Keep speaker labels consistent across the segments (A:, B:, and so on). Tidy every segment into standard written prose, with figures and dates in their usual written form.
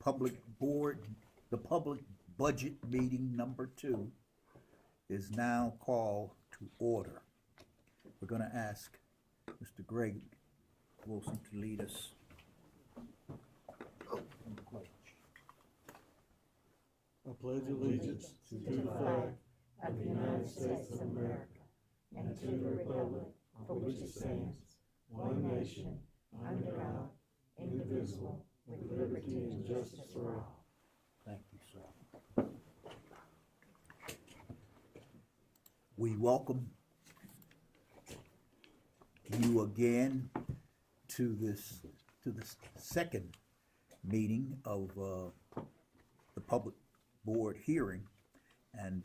A: public budget meeting number 2 is now called to order. We're gonna ask Mr. Greg Wilson to lead us.
B: I pledge allegiance to the flag of the United States of America and to the republic for which it stands, one nation, under God, indivisible, with liberty and justice for all.
A: Thank you, sir. We welcome you again to this second meeting of the public board hearing, and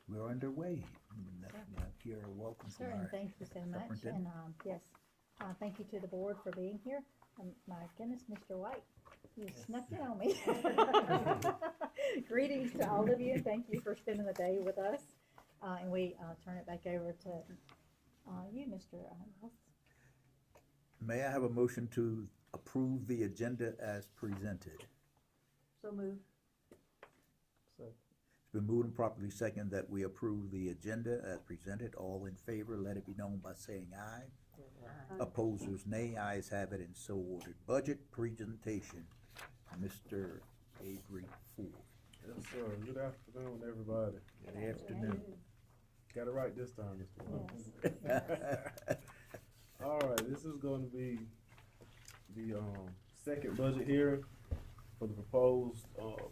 A: we're underway. Kira, welcome.
C: Sir, and thank you so much. And yes, thank you to the board for being here. My goodness, Mr. White, you snuck in on me. Greetings to all of you, and thank you for spending the day with us. And we turn it back over to you, Mr. Ross.
A: May I have a motion to approve the agenda as presented?
C: So moved.
A: It's been moved and properly second that we approve the agenda as presented. All in favor, let it be known by saying aye. Opposers, nay. Ayes have it, and so ordered. Budget presentation, Mr. Avery Ford.
D: Yes, sir. Good afternoon, everybody.
A: Good afternoon.
D: Got it right this time, Mr. Williams.
C: Yes.
D: All right, this is going to be the second budget hearing for the proposed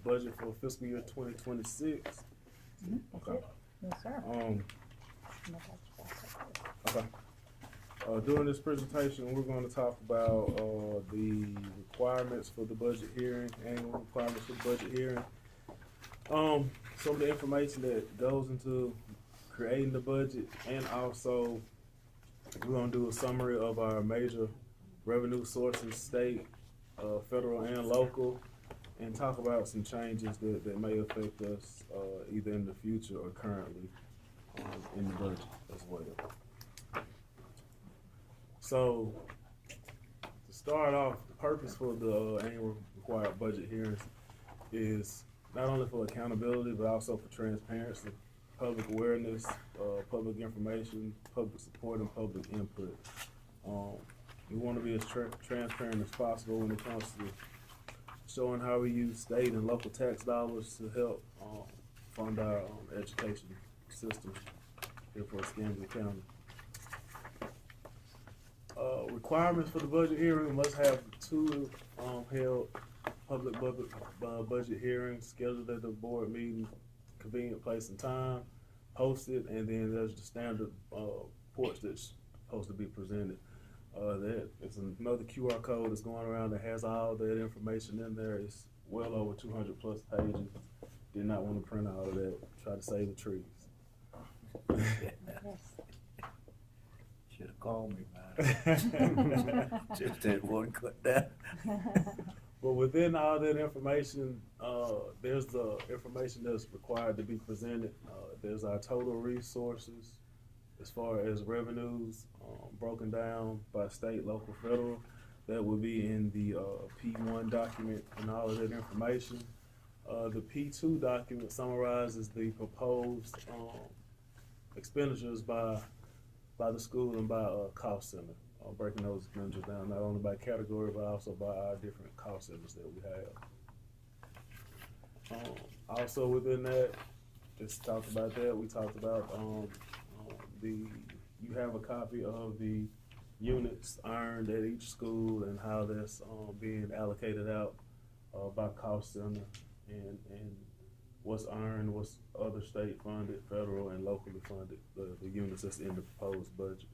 D: budget for fiscal year 2026.
C: That's it. Yes, sir.
D: Okay. During this presentation, we're going to talk about the requirements for the budget hearing, annual requirements for the budget hearing. Some of the information that goes into creating the budget, and also we're going to do a summary of our major revenue sources, state, federal, and local, and talk about some changes that may affect us either in the future or currently in the budget as well. So, to start off, the purpose for the annual required budget hearings is not only for accountability, but also for transparency, public awareness, public information, public support, and public input. We want to be as transparent as possible when it comes to showing how we use state and local tax dollars to help fund our education system here for Escambia County. Requirements for the budget hearing: must have 2 held public budget hearings scheduled at the board meeting, convenient place and time, posted, and then there's the standard reports that's supposed to be presented. That is another QR code that's going around that has all that information in there. It's well over 200 plus pages. Did not want to print all of that. Try to save the trees.
C: Yes.
A: Should have called me, man. Just that one cut down.
D: But within all that information, there's the information that's required to be presented. There's our total resources as far as revenues, broken down by state, local, federal. That will be in the P1 document and all of that information. The P2 document summarizes the proposed expenditures by the school and by cost center. Breaking those expenditures down not only by category but also by our different cost centers that we have. Also within that, just talked about that. We talked about you have a copy of the units earned at each school and how that's being allocated out by cost center, and what's earned, what's other state funded, federal, and locally funded, the units that's in the proposed budget.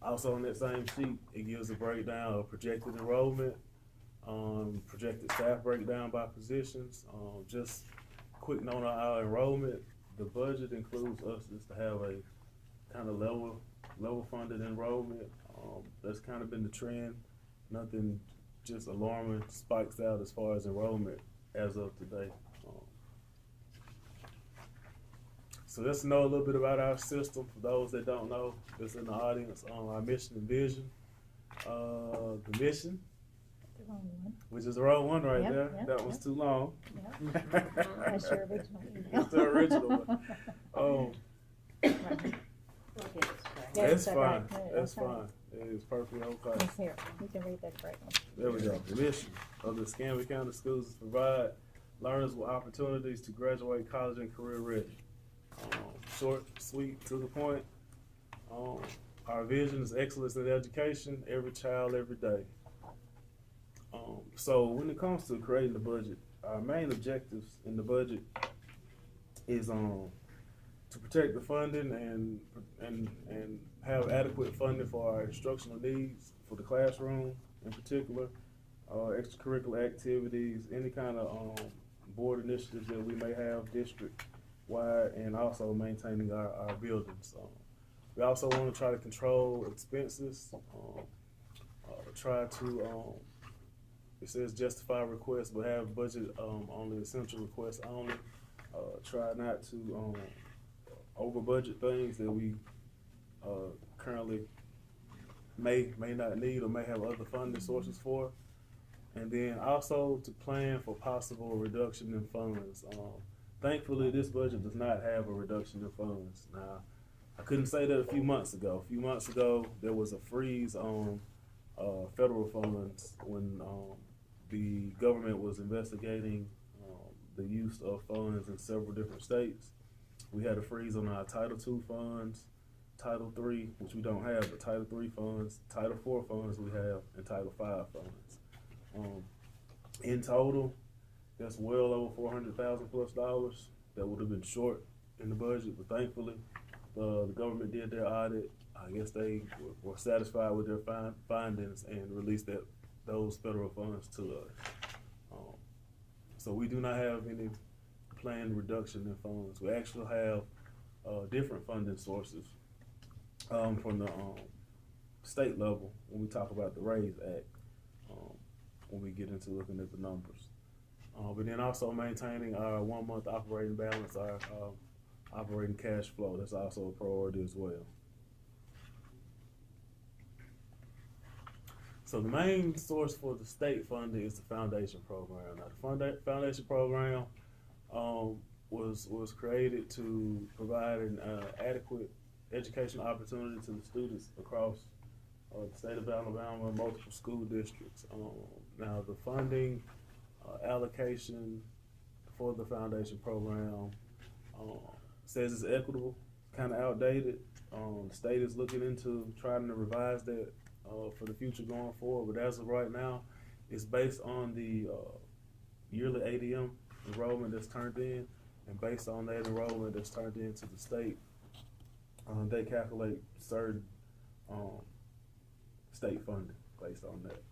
D: Also on that same sheet, it gives a breakdown of projected enrollment, projected staff breakdown by positions. Just quick note on our enrollment, the budget includes us just to have a kind of level funded enrollment. That's kind of been the trend. Nothing just alarming spikes out as far as enrollment as of today. So let's know a little bit about our system. For those that don't know, that's in the audience, our mission and vision. the mission,
C: The wrong one.
D: which is the wrong one right
C: Yep,
D: there.
C: yep,
D: That one's
C: yep.
D: too long.
C: Yep. That's your original email.
D: It's the original one.
C: Right. Yes,
D: That's
C: that
D: fine.
C: right. Yeah,
D: That's
C: okay.
D: fine. It is perfectly okay.
C: It's here, you can read that correct one.
D: There we go. The mission of the Escambia County Schools is to provide learners with opportunities to graduate college and career ready. Short, sweet, to the point. Our vision is excellence in education, every child, every day. So when it comes to creating the budget, our main objectives in the budget is to protect the funding and have adequate funding for our instructional needs for the classroom in particular, extracurricular activities, any kind of board initiatives that we may have district wide, and also maintaining our buildings. We also want to try to control expenses, try to it says justify requests, but have budget on the essential requests only. Try not to over budget things that we currently may not need or may have other funding sources for. And then also to plan for possible reduction in funds. Thankfully, this budget does not have a reduction in funds. Now, I couldn't say that a few months ago. A few months ago, there was a freeze on federal funds when the government was investigating the use of funds in several different states. We had a freeze on our Title II funds, Title III, which we don't have, but Title III funds, Title IV funds we have, and Title V funds. In total, that's well over $400,000+ that would have been short in the budget, but thankfully, the government did their audit. I guess they were satisfied with their findings and released those federal funds to us. So we do not have any planned reduction in funds. We actually have different funding sources from the state level when we talk about the RAISE Act, when we get into looking at the numbers. But then also maintaining our 1 month operating balance, our operating cash flow. That's also a priority as well. So the main source for the state funding is the foundation program. Now the foundation program was created to provide an adequate educational opportunity to the students across the state of Alabama, multiple school districts. Now the funding allocation for the foundation program says it's equitable, kind of outdated. The state is looking into trying to revise that for the future going forward, but as of right now, it's based on the yearly ADM enrollment that's turned in, and based on that enrollment that's turned into the state, they calculate certain state funding based on that.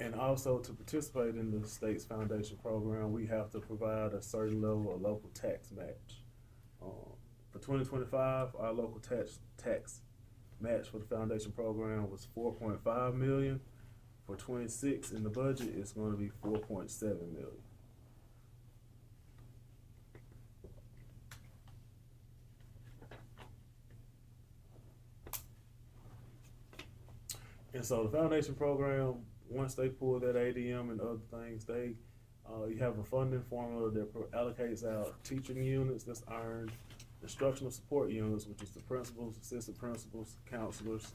D: And also, to participate in the state's foundation program, we have to provide a certain level of local tax match. For 2025, our local tax match for the foundation program was $4.5 million. For 26 in the budget, it's going to be $4.7 million. And so the foundation program, once they pull that ADM and other things, you have a funding formula that allocates out teaching units that's earned, instructional support units, which is the principals, assistant principals, counselors,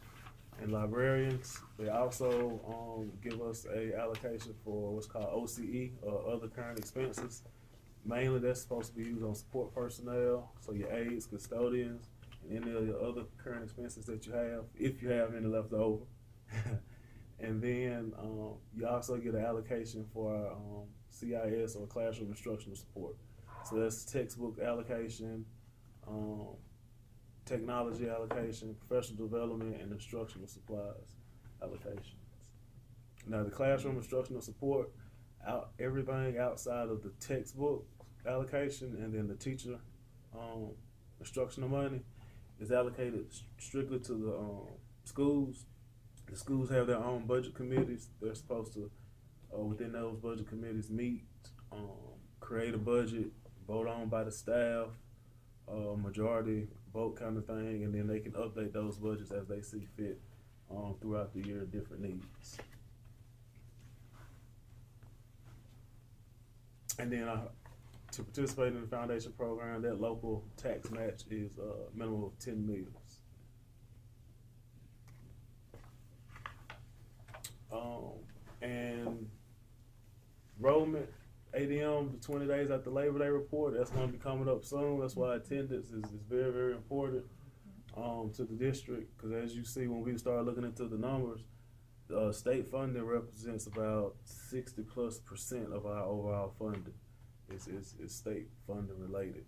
D: and librarians. They also give us a allocation for what's called OCE, or other current expenses. Mainly that's supposed to be used on support personnel, so your aides, custodians, and any of the other current expenses that you have, if you have any left over. And then you also get an allocation for CIS, or classroom instructional support. So that's textbook allocation, technology allocation, professional development, and instructional supplies allocations. Now the classroom instructional support, everything outside of the textbook allocation and then the teacher instructional money is allocated strictly to the schools. The schools have their own budget committees. They're supposed to, within those budget committees, meet, create a budget, vote on by the staff, majority vote kind of thing, and then they can update those budgets as they see fit throughout the year, different needs. And then to participate in the foundation program, that local tax match is a minimum of 10 meals. And enrollment, ADM, the 20 days after Labor Day report, that's going to be coming up soon. That's why attendance is very, very important to the district, because as you see, when we start looking into the numbers, state funding represents about 60+% of our overall funding. It's state funding related.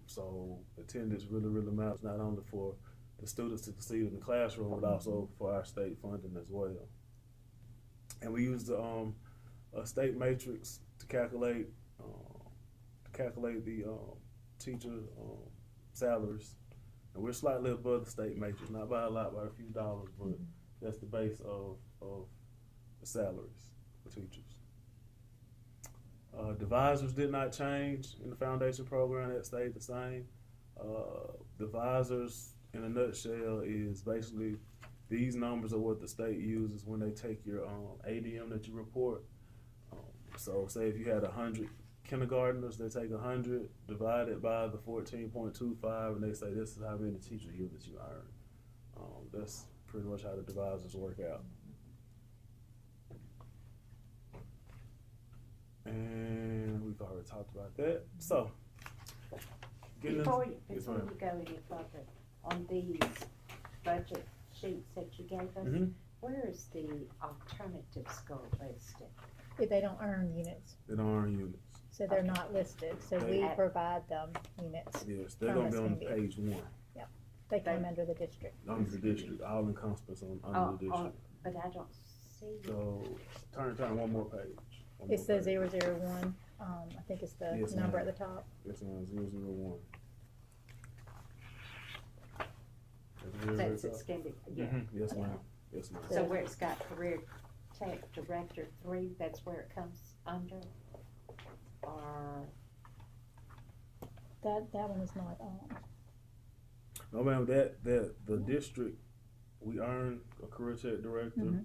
D: So attendance really matters, not only for the students to succeed in the classroom, but also for our state funding as well. And we use the a state matrix to calculate the teacher salaries, and we're slightly above the state matrix, not by a lot, by a few dollars, but that's the base of the salaries for teachers. Divisors did not change in the foundation program; that stayed the same. Divisors, in a nutshell, is basically these numbers are what the state uses when they take your ADM that you report. So say if you had 100 kindergartners, they take 100 divided by the 14.25, and they say this is how many teacher units you earn. That's pretty much how the divisors work out. And we've already talked about that. So,
E: Before you go any further, on these budget sheets that you gave us, where is the alternative school listed?
C: If they don't earn units,
D: They don't earn units.
C: so they're not listed, so we provide them units.
D: Yes, they're going to be on
C: Escambia.
D: page 1.
C: They come under the district.
D: Under the district, all encompassed under the district.
E: But I don't see.
D: So, turn one more page. One
C: It's
D: more
C: the
D: page.
C: 001, I think it's the
D: Yes,
C: number
D: ma'am.
C: at the top.
D: Yes, ma'am, 001.
E: That's Escambia, yeah.
D: Yes, ma'am. Yes, ma'am.
E: So where it's got career tech director 3, that's where it comes under? Or,
C: That one is not,
D: No, ma'am, the district, we earn a career tech director,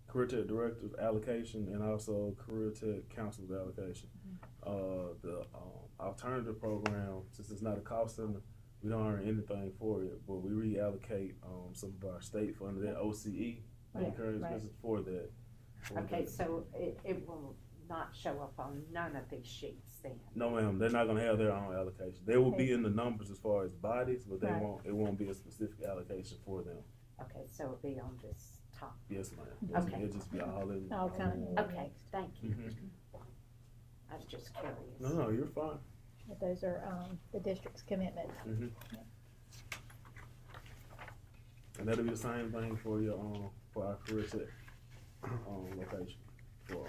D: career tech director's allocation, and also career tech counselor's allocation. The alternative program, since it's not a cost center, we don't earn anything for it, but we reallocate some of our state funding, that OCE, encourage business for that.
E: okay, so it will not show up on none of these sheets then?
D: No, ma'am, they're not gonna have their own allocation. They will be in the numbers as far as bodies, but they
C: Right.
D: it won't be a specific allocation for them.
E: Okay, so it'll be on this top.
D: Yes, ma'am. Yes,
E: Okay.
D: It'll just be all in.
C: all kind of.
E: Okay, thank you. I was just curious.
D: No, you're fine.
C: But those are, the district's commitment.
D: And that'll be the same thing for your for our career tech location for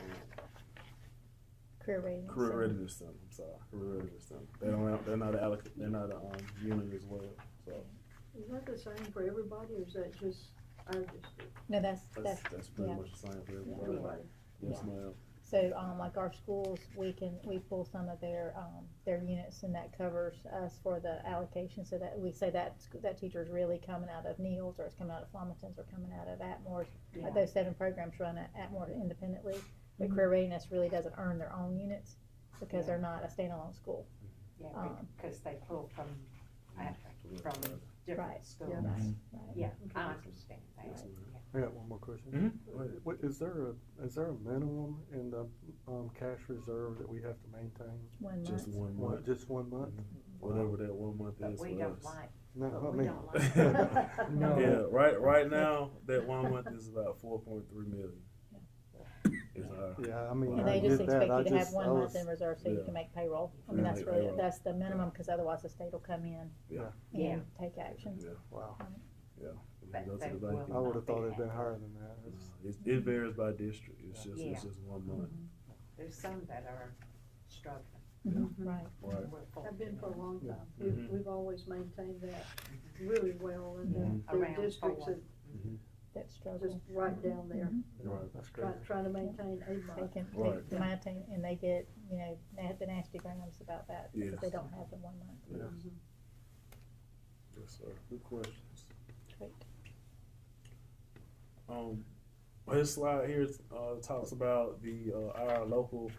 C: Career readiness.
D: career
C: Center.
D: readiness center. I'm sorry, career readiness center. They're not a unit as well. So
B: Is that the same for everybody, or is that just our district?
C: No, that's,
D: that's pretty
C: yeah.
D: much the same for everybody.
B: Everybody.
D: Yes, ma'am.
C: So, like our schools, we pull some of their units, and that covers us for the allocation, so that we say that teacher is really coming out of Neal's, or it's coming out of Flomaton's, or coming out of Atmore's.
E: Yeah.
C: Those 7 programs run at Atmore independently, but Career Readiness really doesn't earn their own units because they're not a standalone school.
E: Yeah,
C: Um,
E: because they pull from different
C: Right.
E: schools.
B: Yeah.
C: Right.
E: Yeah, I understand that.
D: Yes, ma'am.
B: I got one more question.
D: Go ahead.
B: Is there a minimum in the cash reserve that we have to maintain?
C: One
D: Just
C: month.
D: 1 month.
B: Just 1 month?
D: Whatever that 1 month
E: But
D: is
E: we
D: for
E: don't
D: us.
E: like,
B: No,
E: but
B: I
E: we
B: mean.
E: don't like.
B: No.
D: Yeah, right now that 1 month is about 4.3 million. Is our
B: Yeah, I mean,
C: And
B: I
C: they just
B: get that.
C: expect
B: I
C: you to have
B: just,
C: 1
B: I
C: month
B: was,
C: in reserve so you
D: Yeah.
C: can make payroll. I mean,
D: Yeah,
C: that's
D: make
C: really,
D: payroll.
C: that's the minimum, because otherwise the state will come in
D: Yeah.
E: Yeah.
C: and take action.
D: Yeah,
B: wow.
D: yeah.
E: But
D: Go to
E: they
D: the
E: will.
D: bank.
B: I would have thought it'd been higher than that.
D: It varies by district. It's
E: Yeah.
D: just 1 month.
E: There's some that are struggling.
C: Right.
D: Right.
E: We're
F: Have been for a long
B: Yeah.
F: time.
D: Mhm.
F: We've always maintained that really well, and
D: Mhm.
F: the
E: Around
F: districts
E: four.
F: are
C: That struggle.
F: just right down there,
D: Right.
B: That's great.
F: trying to maintain a
C: They
F: month.
C: can,
D: Right.
C: they maintain, and they get, the nasty grams about that,
D: Yes.
C: because they don't have the 1 month.
D: Yeah. Yes, sir. Good questions.
C: Great.
D: This slide here talks about the our local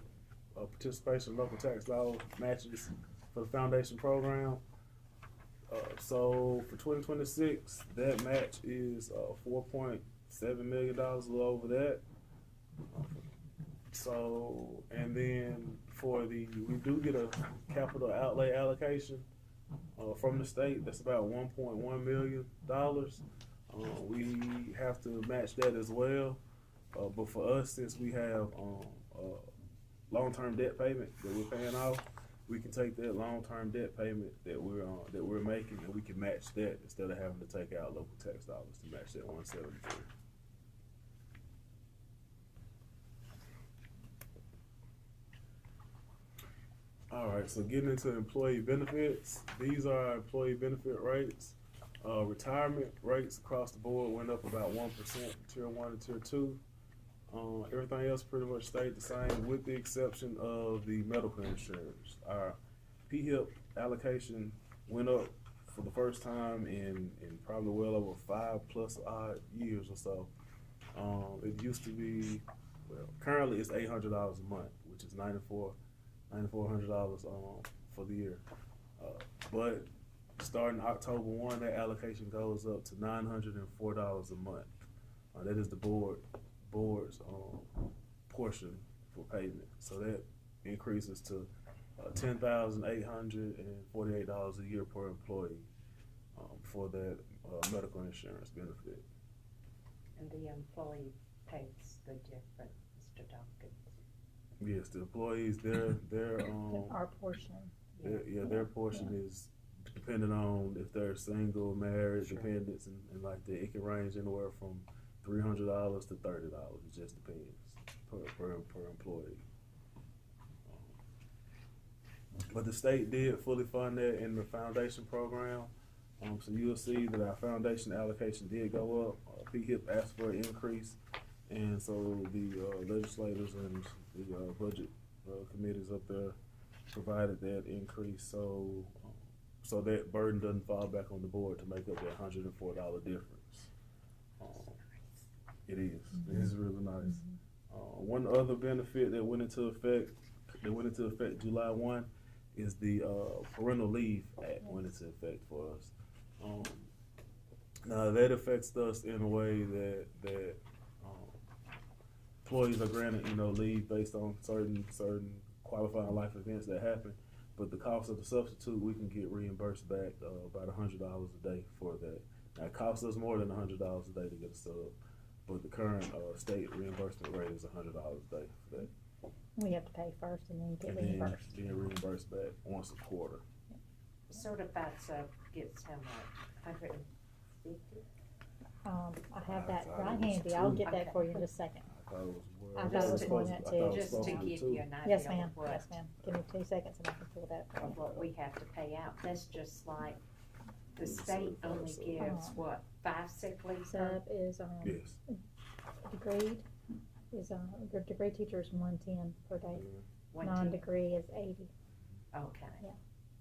D: participation, local tax dollar matches for the foundation program. So for 2026, that match is $4.7 million, a little over that. So, and then we do get a capital outlay allocation from the state. That's about $1.1 million. We have to match that as well. But for us, since we have long-term debt payment that we're paying off, we can take that long-term debt payment that we're making, and we can match that instead of having to take out local tax dollars to match that 173. All right, so getting into employee benefits, these are our employee benefit rates. Retirement rates across the board went up about 1%, tier 1 and tier 2. Everything else pretty much stayed the same with the exception of the medical insurance. Our PHIP allocation went up for the first time in probably well over 5+ odd years or so. It used to be, well, currently it's $800 a month, which is $9,400 for the year. But starting October 1, that allocation goes up to $904 a month. That is the board's portion for payment. So that increases to $10,848 a year per employee for that medical insurance benefit.
E: And the employee pays the difference, Mr. Dawkins.
D: Yes, the employees, their
C: Our portion.
D: their portion is depending on if they're single, married,
E: Sure.
D: dependents, and like that. It can range anywhere from $300 to $30. It just depends per employee. But the state did fully fund that in the foundation program. So you'll see that our foundation allocation did go up. PHIP asked for an increase, and so the legislators and the budget committees up there provided that increase. So that burden doesn't fall back on the board to make up that $104 difference. It is. It is really nice. One other benefit that went into effect July 1 is the Parental Leave Act went into effect for us. Now that affects us in a way that employees are granted, leave based on certain qualifying life events that happen. But the cost of the substitute, we can get reimbursed back about $100 a day for that. Now it costs us more than $100 a day to get a sub, but the current state reimbursement rate is $100 a day for that.
C: We have to pay first and then get
D: And
C: reimbursed.
D: then reimbursed back once a quarter.
E: Certified sub gets how much? 150?
C: I have that right handy. I'll get that for you in just a second.
D: I thought it was
C: I thought it was more than that too.
E: Just to give you an idea
C: Yes,
E: of
C: ma'am.
E: what,
C: Yes, ma'am. Give me 2 seconds and I can pull that.
E: of what we have to pay out. That's just like, the state only gives, what, 5 sick leave?
C: Sub is,
D: Yes.
C: degreed is, the degree teacher is 110 per day.
E: 110?
C: Non-degree is 80.
E: Okay.
C: Yeah.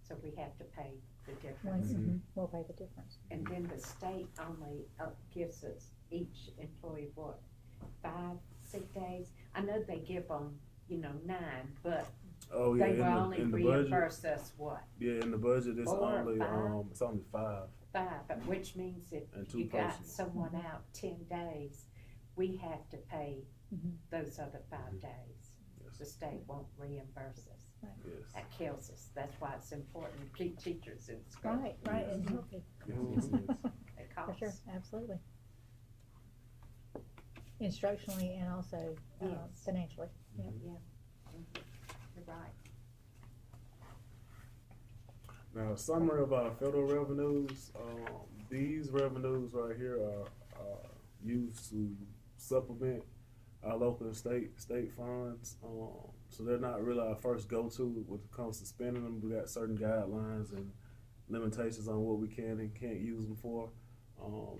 E: So we have to pay the difference.
C: We'll pay the difference.
E: And then the state only gives us, each employee, what, 5 sick days? I know they give them, 9, but
D: Oh yeah,
E: they will only
D: in the budget.
E: reimburse us, what,
D: Yeah, in the budget it's
E: 4 or
D: only
E: 5?
D: it's only 5.
E: 5? But which means if
D: And 2
E: you got
D: persons.
E: someone out 10 days, we have to pay
C: Mhm.
E: those other 5 days.
D: Yes.
E: The state won't reimburse us.
D: Yes.
E: That kills us. That's why it's important to keep teachers in school.
C: Right, and healthy.
D: Yes, yes.
E: They
C: For
E: cost.
C: sure, absolutely. Instructionally and also
E: Yes.
C: financially. Yeah.
E: You're right.
D: Now, a summary of our federal revenues. These revenues right here are used to supplement our local and state funds. So they're not really our first go-to when it comes to spending them. We got certain guidelines and limitations on what we can and can't use them for.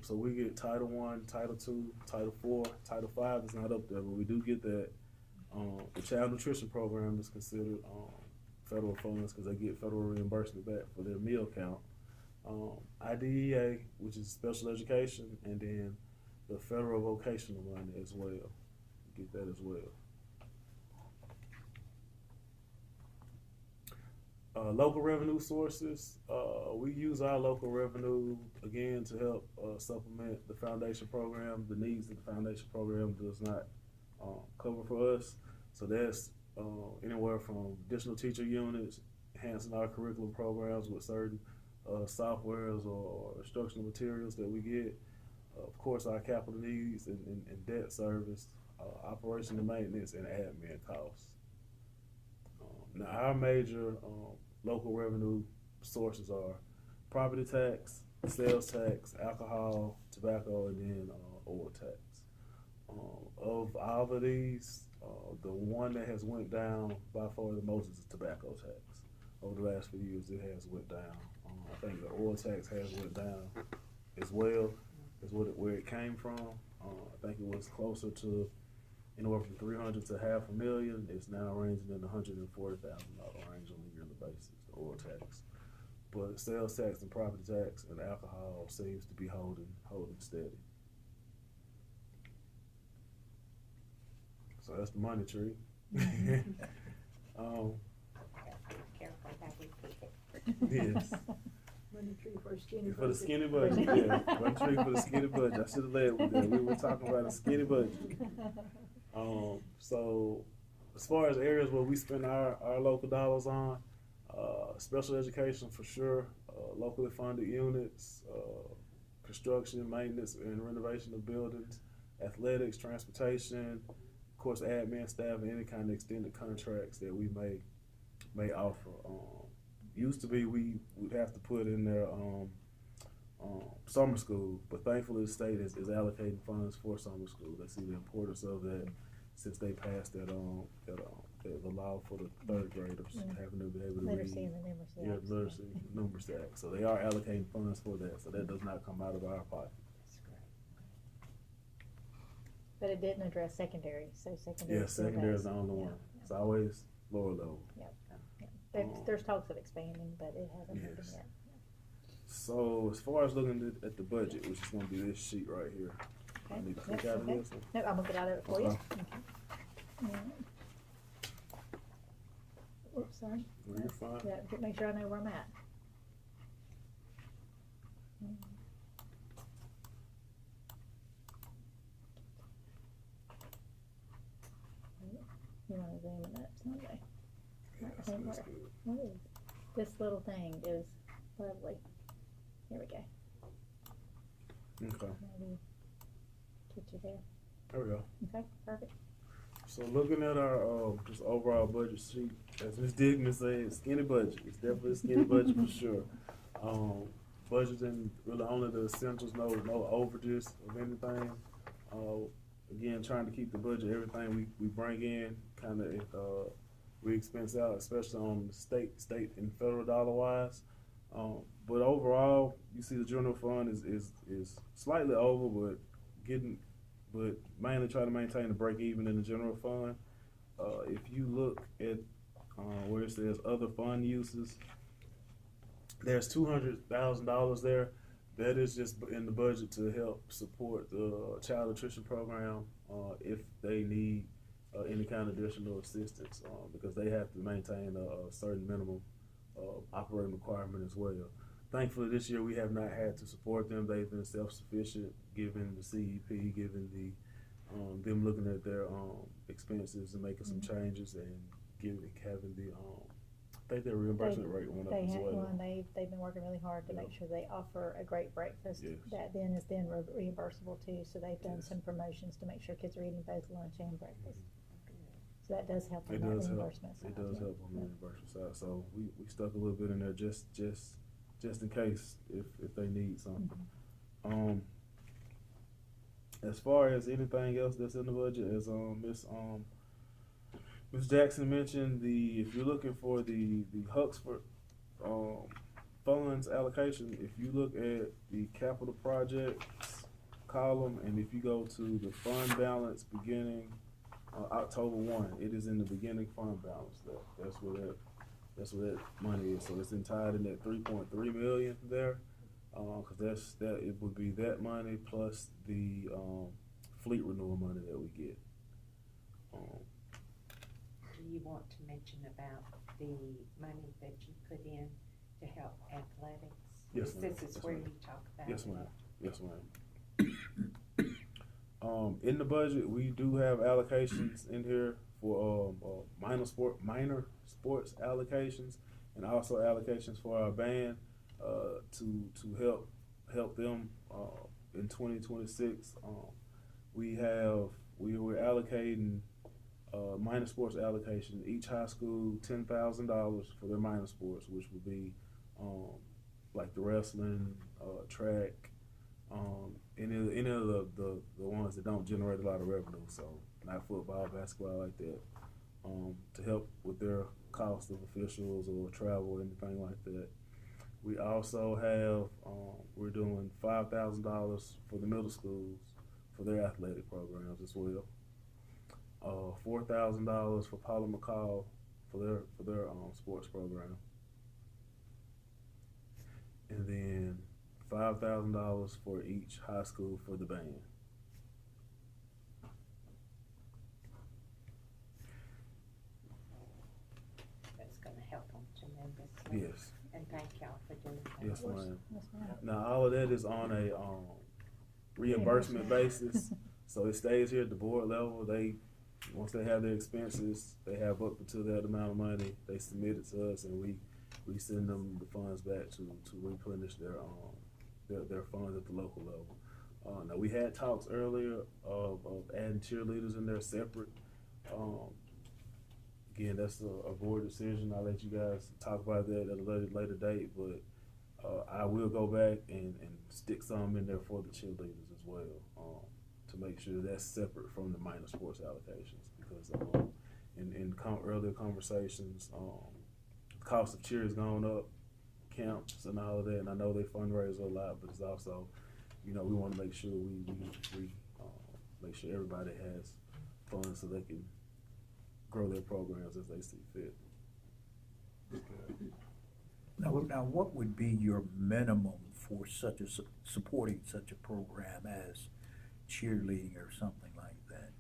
D: So we get Title I, Title II, Title IV, Title V is not up there, but we do get that. The child nutrition program is considered federal funds because they get federal reimbursement back for their meal count. IDEA, which is special education, and then the federal vocational money as well. Get that as well. Local revenue sources. We use our local revenue again to help supplement the foundation program. The needs that the foundation program does not cover for us. So that's anywhere from additional teacher units, enhancing our curriculum programs with certain softwares or instructional materials that we get. Of course, our capital needs and debt service, operation and maintenance, and admin costs. Now, our major local revenue sources are property tax, sales tax, alcohol, tobacco, and then oil tax. Of all of these, the one that has went down by far the most is the tobacco tax. Over the last few years, it has went down. I think the oil tax has went down as well as where it came from. I think it was closer to anywhere from 300 to $500,000. It's now ranging in the $140,000 range on a yearly basis, the oil tax. But sales tax and property tax and alcohol seems to be holding steady. So that's the money tree.
E: Careful how we pick it.
D: Yes.
F: Money tree for a skinny
D: For the
F: budget.
D: skinny budget, yeah. Money tree for the skinny budget. I should have led with that. We were talking about a skinny budget. So as far as areas where we spend our local dollars on, special education for sure, locally funded units, construction, maintenance, and renovation of buildings, athletics, transportation, of course, admin staff, and any kind of extended contracts that we may offer. Used to be we would have to put in there summer school, but thankfully the state is allocating funds for summer school. They see the importance of that since they passed that the law for the third graders having to be able to
C: Literacy
D: read.
C: and the numeracy.
D: Yeah,
C: acts.
D: literacy, numeracy act. So they are allocating funds for that. So that does not come out of our pocket.
E: That's great.
C: But it didn't address secondary, so secondary.
D: Yeah,
C: still
D: secondary
C: does.
D: is the only one.
C: Yeah.
D: It's always lower level.
C: There's talks of expanding, but it hasn't happened
D: Yes.
C: yet.
D: So as far as looking at the budget, which is going to be this sheet right here, I need to click
C: Yep,
D: out of
C: okay.
D: this one.
C: No, I'm gonna get out of it for you.
D: Okay.
C: Okay. Oops, sorry.
D: No, you're fine.
C: Yeah, make sure I know where I'm at. You wanna zoom it up someday?
D: Yeah,
C: Okay,
D: so that's
C: where-
D: good.
C: What is, this little thing is lovely. Here we go.
D: Okay,
C: Maybe get you there.
D: there we go.
C: Okay, perfect.
D: So looking at our just overall budget sheet, as Ms. Dignan said, skinny budget. It's definitely a skinny budget for sure. Budgeting really only the essentials, no overages of anything. Again, trying to keep the budget, everything we bring in, kind of we expense out, especially on the state and federal dollar wise. But overall, you see the general fund is slightly over, but mainly trying to maintain the break even in the general fund. If you look at where it says other fund uses, there's $200,000 there. That is just in the budget to help support the child nutrition program if they need any kind of additional assistance because they have to maintain a certain minimum operating requirement as well. Thankfully, this year we have not had to support them. They've been self-sufficient, given the CEP, given the them looking at their expenses and making some changes and having the I think their reimbursement rate went up
C: They
D: as
C: have
D: well.
C: one, they've been working really hard to make sure they offer a great breakfast.
D: Yes.
C: That then is reimbursable too, so they've done
D: Yes.
C: some promotions to make sure kids are eating both lunch and breakfast. So that does help on
D: It
C: that
D: does help.
C: reimbursement side.
D: It does
C: yeah.
D: help on the reimbursement side. So we stuck a little bit in there just in case if they need something.
C: Mhm.
D: As far as anything else that's in the budget, as Ms. Jackson mentioned, if you're looking for the Huxford funds allocation, if you look at the capital projects column, and if you go to the fund balance beginning October 1, it is in the beginning fund balance. That's where that money is. So it's entitled in that $3.3 million there. cause it would be that money plus the, fleet renewal money that we get.
E: Do you want to mention about the money that you put in to help athletics?
D: Yes, ma'am.
E: This is
D: Yes,
E: where
D: ma'am.
E: you talk about
D: Yes,
E: it.
D: ma'am. Yes, ma'am. In the budget, we do have allocations in here for minor sports allocations, and also allocations for our band to help them in 2026. We're allocating minor sports allocation. Each high school $10,000 for their minor sports, which would be like the wrestling, track, any of the ones that don't generate a lot of revenue. So not football, basketball like that. To help with their cost of officials or travel or anything like that. We also have we're doing $5,000 for the middle schools for their athletic programs as well. $4,000 for Paula McCall for their sports program, and then $5,000 for each high school for the band.
E: That's gonna help them tremendously.
D: Yes,
E: And thank y'all for doing that.
D: yes, ma'am.
C: Yes, ma'am.
D: Now all of that is on a reimbursement basis, so it stays here at the board level. Once they have their expenses, they have up to that amount of money. They submit it to us, and we send them the funds back to replenish their funds at the local level. Now we had talks earlier of adding cheerleaders in there separate. Again, that's a board decision. I'll let you guys talk about that at a later date, but I will go back and stick some in there for the cheerleaders as well, to make sure that's separate from the minor sports allocations, because in earlier conversations, the cost of cheer has gone up, camps and all of that, and I know they fundraise a lot, but it's also, we want to make sure we make sure everybody has funds so they can grow their programs as they see fit.
A: Now, what would be your minimum for supporting such a program as cheerleading or something like that?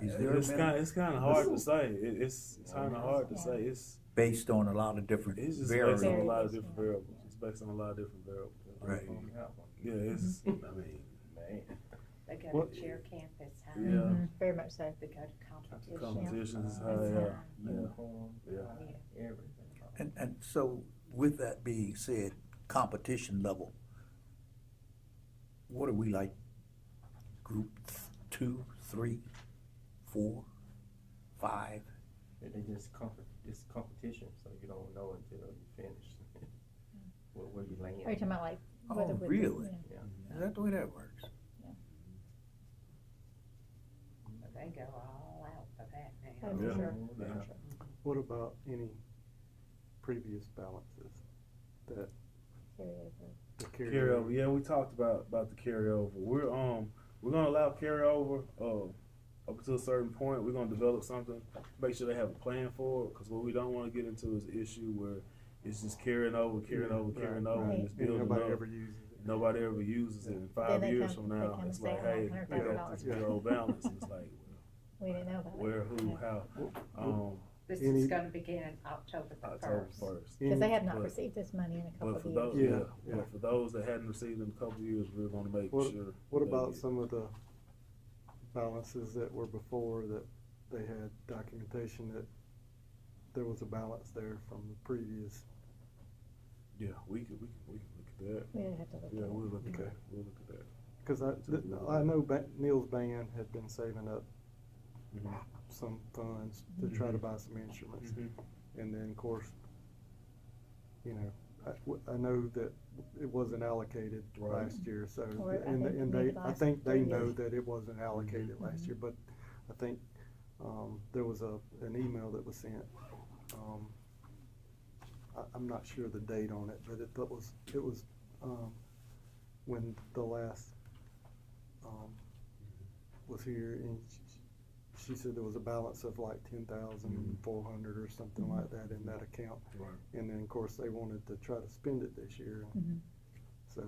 A: Is there a minimum?
D: It's kind of hard to say. It's kind of hard to say. It's
A: Based on a lot of different
D: just
A: variables.
D: based on a lot of different variables. It's based on a lot of different variables.
A: Right.
D: Yeah, it's. I mean,
E: They go
B: What-
E: to cheer camp is high.
D: Yeah.
C: Mhm, very much so.
E: They go to competition.
D: competitions is high.
E: It's
D: Yeah.
E: high.
D: Yeah.
A: And so with that being said, competition level, what are we like, group 2, 3, 4, 5?
G: They just it's competition, so you don't know until you finish where you land.
C: Are you talking about like?
A: Oh,
C: whether with the-
A: really?
C: yeah.
A: Is that the way that works?
E: But they go all out for that now.
C: Oh, for
D: Yeah.
C: sure.
D: Yeah.
B: What about any previous balances that
C: Carryover.
B: the
D: Carryover. Yeah, we talked about the carryover. We're gonna allow carryover up to a certain point. We're gonna develop something, make sure they have a plan for it, because what we don't want to get into is an issue where it's just carrying over,
C: Right.
D: and it's
B: And
D: building
B: nobody
D: up.
B: ever uses it.
D: Nobody ever uses it. In 5
C: they
D: years
C: come-
D: from
C: they
D: now,
C: come and
D: it's
C: say,
D: like,
C: "I
D: hey,
C: want
D: we got
C: $100,000
D: this zero balance. And it's like,
C: We didn't know about it.
D: where, who, how?
E: This
B: Any-
E: is gonna begin October the
D: October
E: 1st.
D: 1st.
C: Because they have not
D: But-
C: received this money in a couple
D: But
C: of
D: for
C: years.
D: those,
B: Yeah, yeah.
D: but for those that hadn't received in a couple of years, we're gonna make sure.
B: What
D: they
B: about
D: get-
B: some of the balances that were before that they had documentation that there was a balance there from the previous?
D: Yeah, we can look at that.
C: We would have to look
D: Yeah,
C: at it.
D: we'll look at
B: Okay.
D: that. We'll look at that.
B: Because I know Neil's band had been saving up
D: Mhm.
B: some funds to try to buy some instruments. And then, of course, I know that it wasn't allocated
D: Right.
B: last year, so,
C: Or I
B: and
C: think
B: and
C: maybe
B: they, I
C: last
B: think they
C: 3
B: know
C: years.
B: that it wasn't allocated last year, but I think, there was an email that was sent. I'm not sure the date on it, but it was, when the last, was here, and she said there was a balance of like 10,400 or something like that in that account.
D: Right.
B: And then, of course, they wanted to try to spend it this year. So,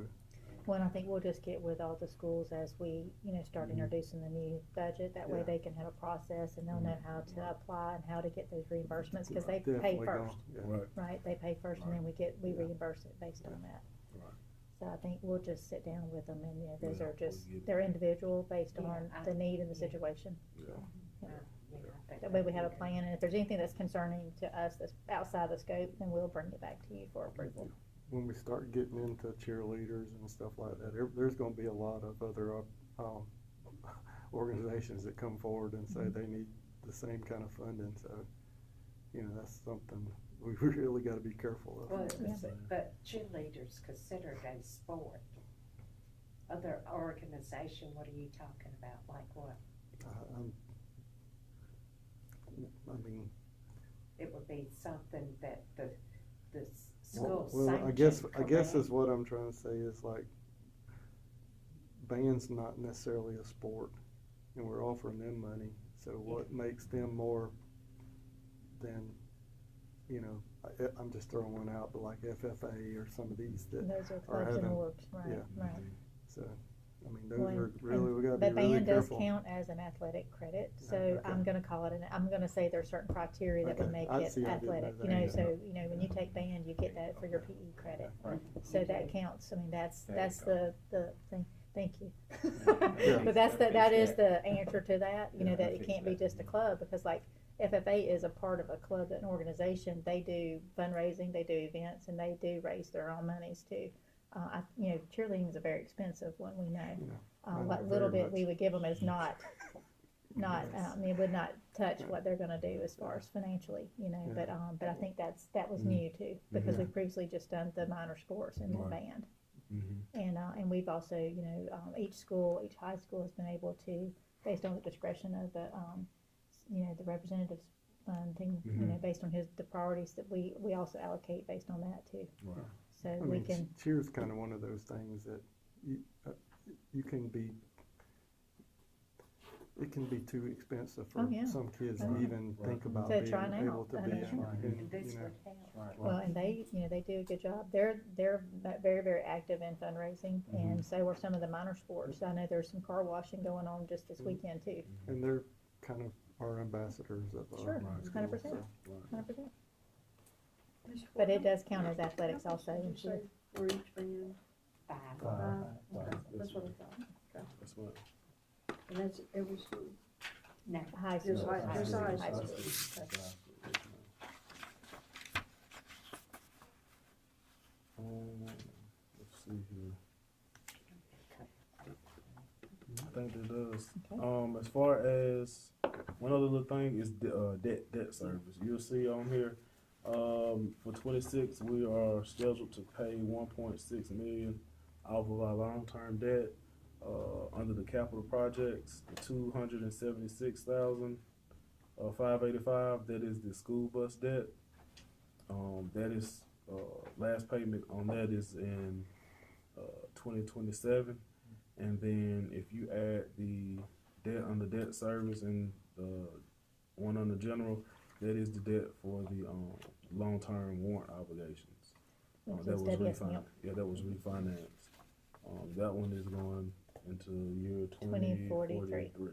C: Well, and I think we'll just get with all the schools as we, start introducing the new budget. That way
B: Yeah.
C: they can have a process and they'll know how to apply and how to get those reimbursements, because they pay
B: definitely
C: first,
B: gonna- yeah.
C: right? They pay first and then we
B: Yeah.
C: reimburse it based on that.
D: Right.
C: So I think we'll just sit down with them and, those
D: Yeah,
C: are just,
D: we'll get-
C: they're individual based
E: Yeah,
C: on
E: I-
C: the need and the
E: yeah.
C: situation.
D: Yeah.
C: That way we have a plan, and if there's anything that's concerning to us that's outside the scope, then we'll bring it back to you for approval.
B: When we start getting into cheerleaders and stuff like that, there's gonna be a lot of other, organizations that come forward and say they need the same kind of funding, so, that's something we really gotta be careful of.
E: Well,
C: Yeah.
E: but cheerleaders considered a sport. Other organization, what are you talking about, like what?
B: I mean,
E: It would be something that the school
B: well, I guess is what I'm trying to say is like, band's not necessarily a sport, and we're offering them money, so what makes them more than, I'm just throwing one out, but like FFA or some of these that,
C: And those are
B: are
C: clubs and
B: having-
C: orgs, right,
B: yeah.
C: right.
B: so, I mean, those
C: Well,
B: are really, we gotta be
C: But
B: really
C: band does
B: careful.
C: count as an athletic credit, so
B: Okay.
C: I'm gonna call it, I'm gonna say there's certain criteria that would
B: Okay.
C: make
B: I
C: it
B: see, I didn't know
C: athletic,
B: that.
C: so, when you take band, you get that for your PE credit. So that counts, I mean, that's
G: There you
C: the thing, thank you.
B: Yeah.
C: But that is the answer to that,
G: Yeah,
C: that
G: that
C: it
G: fits
C: can't be
G: that.
C: just a club, because like FFA is a part of a club, an organization, they do fundraising, they do events, and they do raise their own monies too. Cheerleading is a very expensive one, we know.
B: I know
C: What little
B: very
C: bit we
B: much.
C: would give them is it would not touch what they're gonna do as far as financially, but I think that was new too, because we've previously just done the minor sports and then
D: Right.
C: band.
D: Mm-hmm.
C: And we've also, each high school has been able to, based on the discretion of the representatives funding, based on the priorities that we also allocate based on that too.
D: Right.
C: So
B: I
C: we
B: mean,
C: can,
B: cheer's kind of one of those things that you can be, it can be too expensive for
C: Oh, yeah.
B: some kids
C: Oh,
B: to
C: yeah.
B: even think about
C: To
B: being
C: try now.
B: able to
C: I
B: be
C: know.
B: in,
E: This would help.
G: Right.
C: well, and they do a good job. They're very, very active in fundraising, and so are some of the minor sports. I know there's some car washing going on just this weekend too.
B: and they're kind of our ambassadors of our
C: Sure,
B: school,
C: 100%.
B: so.
C: 100%. But it does count as athletics also, and
F: Did you say for each band?
E: Five.
F: That's what I thought.
D: That's what.
F: And that's every school.
E: No.
C: high school.
F: Just like, just
E: High
F: high
E: school.
F: school. Okay.
D: Let's see here. I think it does.
C: Okay.
D: As far as one other little thing is debt service. You'll see on here, for 26, we are scheduled to pay 1.6 million off of our long-term debt. Under the capital projects, 276,585. That is the school bus debt. That is last payment on that is in 2027. And then if you add the debt under debt service and the one under general, that is the debt for the long-term warrant obligations.
C: Which
D: That
C: is
D: was
C: WSNL.
D: refinanced. Yeah, that was refinanced. That one is going into year
C: 2043.
D: 2043.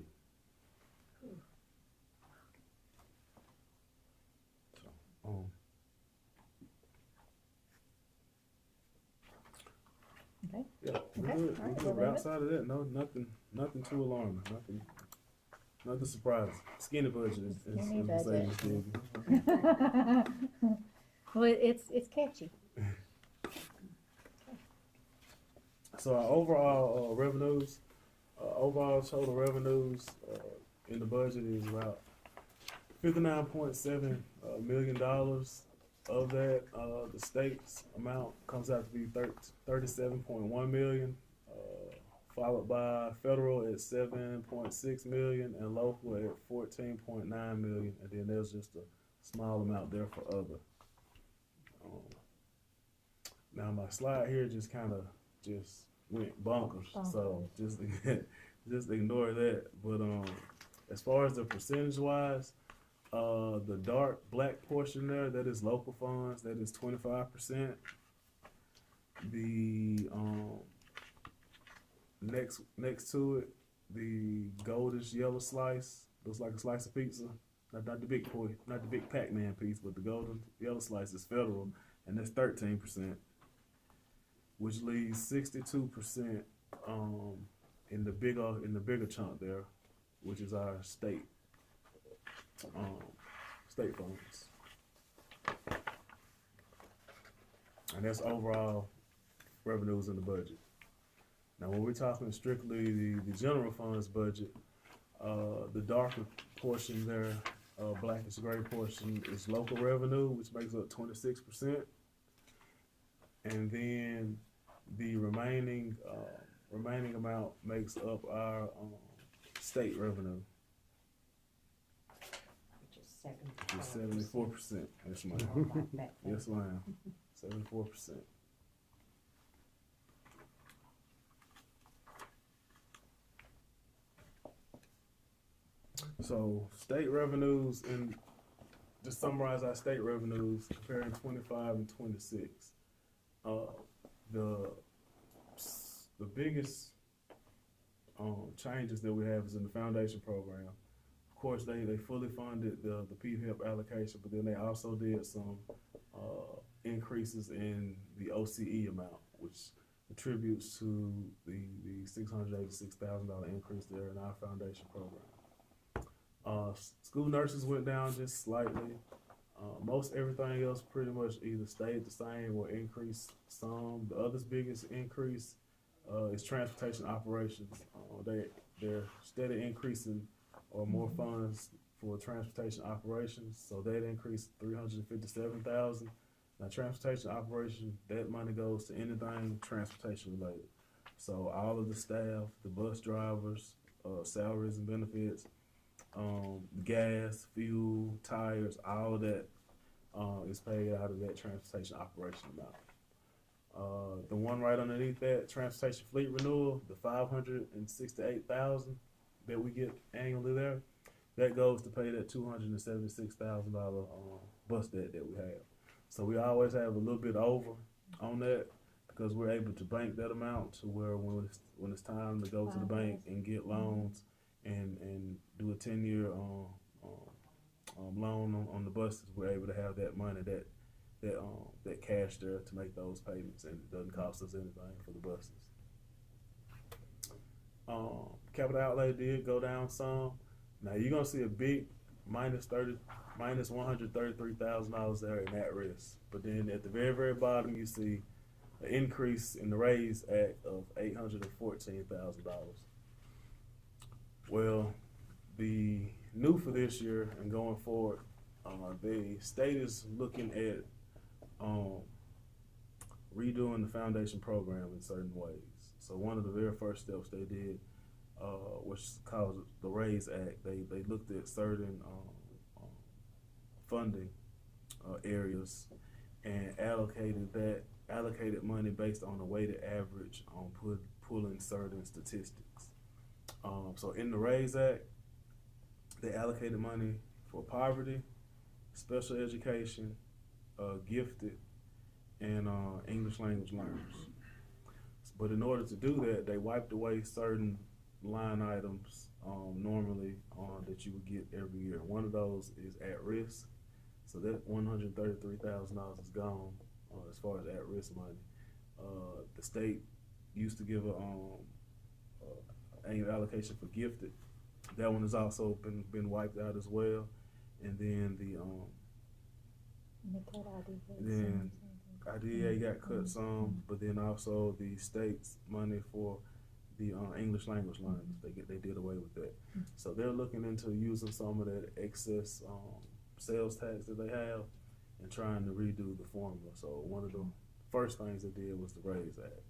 D: So,
C: Okay.
D: yeah, we're
C: Okay,
D: good.
C: all right,
D: We're
C: we'll
D: good.
C: leave it.
D: Outside of that, no, nothing too alarming. Nothing surprising. Skinny budget is
C: Skinny
D: we say
C: budget.
D: in Escambia.
C: Well, it's catchy.
D: So our overall revenues, overall total revenues in the budget is about $59.7 million. Of that, the state's amount comes out to be 37.1 million, followed by federal at 7.6 million and local at 14.9 million, and then there's just a small amount there for other. Now my slide here just kind of just went bonkers, so just ignore that. But As far as the percentage wise, the dark black portion there, that is local funds, that is 25%. The next to it, the goldish yellow slice, looks like a slice of pizza. Not the big boy, not the big Pac-Man piece, but the golden yellow slice is federal, and that's 13%, which leaves 62% in the bigger chunk there, which is our state funds, and that's overall revenues in the budget. Now, when we're talking strictly the general funds budget, the darker portion there, blackish gray portion, is local revenue, which makes up 26%, and then the remaining amount makes up our state revenue,
E: Which is
D: 74%. Yes, ma'am. Yes, ma'am. 74%. So state revenues, and just summarize our state revenues comparing 25 and 26. The biggest changes that we have is in the foundation program. Of course, they fully funded the PHEP allocation, but then they also did some increases in the OCE amount, which attributes to the $686,000 increase there in our foundation program. School nurses went down just slightly. Most everything else pretty much either stayed the same or increased some. The other biggest increase is transportation operations. They're steady increasing or more funds for transportation operations, so that increased $357,000. Now, transportation operation, that money goes to anything transportation related. So all of the staff, the bus drivers, salaries and benefits, gas, fuel, tires, all of that is paid out of that transportation operation amount. The one right underneath that, transportation fleet renewal, the $568,000 that we get annually there, that goes to pay that $276,000 bus debt that we have. So we always have a little bit over on that because we're able to bank that amount to where when it's time to go to the bank and get loans and do a 10-year loan on the buses, we're able to have that money, that cash there to make those payments, and it doesn't cost us anything for the buses. Capital outlay did go down some. Now you're gonna see a big minus $133,000 there in at risk, but then at the very, very bottom you see an increase in the Raise Act of $814,000. Well, the new for this year and going forward, the state is looking at redoing the foundation program in certain ways. So one of the very first steps they did, which is called the Raise Act, they looked at certain funding areas and allocated money based on a weighted average on pulling certain statistics. So in the Raise Act, they allocated money for poverty, special education, gifted, and English language learners. But in order to do that, they wiped away certain line items normally that you would get every year. One of those is at risk. So that $133,000 is gone as far as at-risk money. The state used to give a annual allocation for gifted. That one has also been wiped out as well. And then the IDA got cut some, but then also the state's money for the English language learners, they did away with that. So they're looking into using some of that excess sales tax that they have and trying to redo the formula. So one of the first things they did was the Raise Act.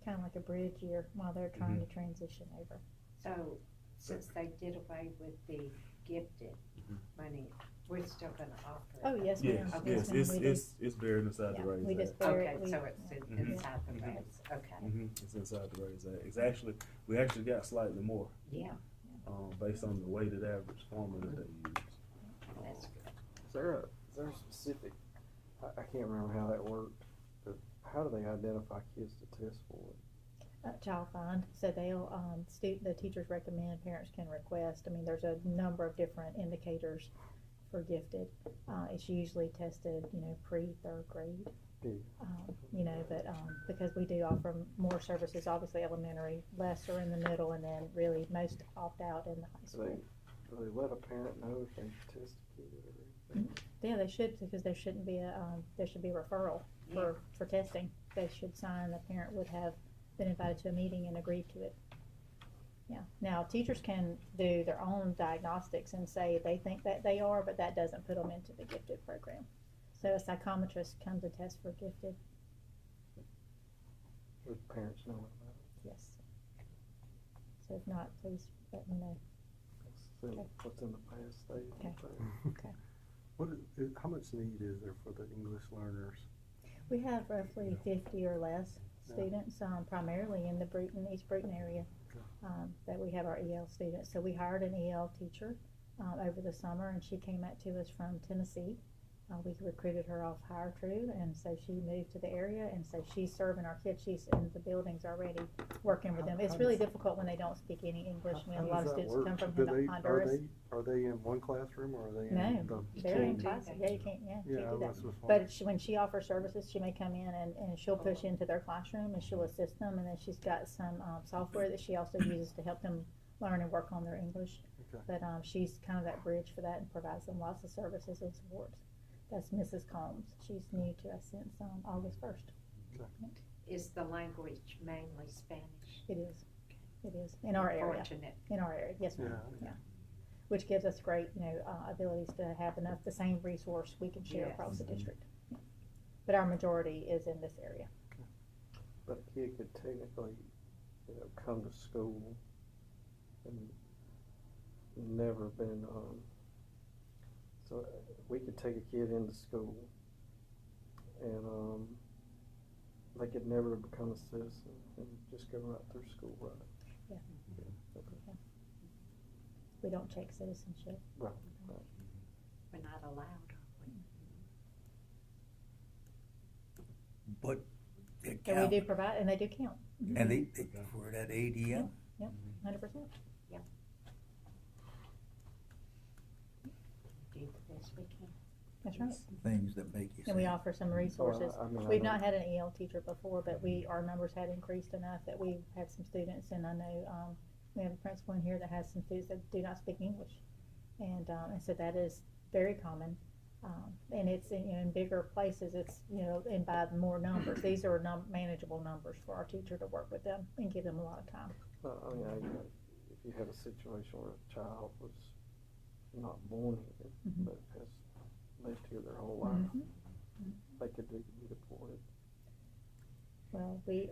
C: Kind of like a bridge year while they're trying to transition over.
E: So since they did away with the gifted money, we're still gonna offer it?
C: Oh, yes,
D: Yes,
C: ma'am.
D: yes,
C: Yes, ma'am, we
D: it's buried inside the
C: Yeah,
D: Raise
C: we
D: Act.
C: just bury
E: Okay,
C: it.
E: so it's inside the raise, okay.
D: It's inside the Raise Act. We actually got slightly more.
E: Yeah,
D: based on the weighted average formula they use.
E: That's good.
B: Is there a specific, I can't remember how that worked, but how do they identify kids to test for it?
C: Child find, so they'll, the teachers recommend, parents can request. I mean, there's a number of different indicators for gifted. It's usually tested, pre-third grade.
B: Yeah.
C: But because we do offer more services, obviously elementary, lesser in the middle, and then really most opt out in the high school.
B: Do they let a parent know if they test a kid or anything?
C: Yeah, they should, because there shouldn't be there should be a referral for testing. They should sign, the parent would have been invited to a meeting and agreed to it. Yeah. Now, teachers can do their own diagnostics and say they think that they are, but that doesn't put them into the gifted program. So a psychometrist comes and tests for gifted.
B: Would parents know about it?
C: Yes. So if not, please let me know.
B: That's
C: Okay.
B: what's in the past state.
C: Okay.
H: Okay. How much need is there for the English learners?
C: We have roughly 50 or less students, primarily in the East Bruton area, that we have our EL students. So we hired an EL teacher over the summer, and she came out to us from Tennessee. We recruited her off Hire True, and so she moved to the area, and so she's serving our kids. She's in the buildings already, working with them. It's really difficult when they don't speak any English. I mean, a lot of students come from Honduras.
H: Are they in one classroom or are they in
C: No,
H: the?
C: they're in
E: do
C: classes.
E: that.
C: Yeah, you can't. Yeah, you
H: Yeah,
C: can't do
H: that's
C: that.
H: what's
C: But when she offers services, she may come in and she'll push into their classroom and she'll assist them. And then she's got some software that she also uses to help them learn and work on their English.
H: Okay.
C: But she's kind of that bridge for that and provides them lots of services and supports. That's Mrs. Combs. She's new to us since August 1st.
E: Is the language mainly Spanish?
C: It is. It is in our area.
E: Fortunate.
C: In our area, yes, ma'am.
H: Yeah.
C: Yeah. Which gives us great, abilities to have the same resource we can share
E: Yes.
C: across the district. Yeah. But our majority is in this area.
B: But a kid could technically, come to school and never been, so we could take a kid into school and, they could never become a citizen and just go right through school, right?
C: Yeah.
B: Okay.
C: We don't check citizenship.
B: Right.
E: We're not allowed.
A: But it
C: And
A: count,
C: we do provide, and they do count.
A: and they for that ADM,
C: 100%.
E: Do the best we can.
C: That's right.
A: things that make you
C: And we
A: say,
C: offer some resources.
B: Well, I mean, I
C: We've
B: know-
C: not had an EL teacher before, but our numbers had increased enough that we had some students, and I know we have a principal in here that has some students that do not speak English, and so that is very common. And it's in bigger places. It's and by more numbers. These are manageable numbers for our teacher to work with them and give them a lot of time.
B: If you have a situation where a child was not born here,
C: Mhm.
B: but has lived here their whole life,
C: Mhm.
B: they could be deported.
C: Well, we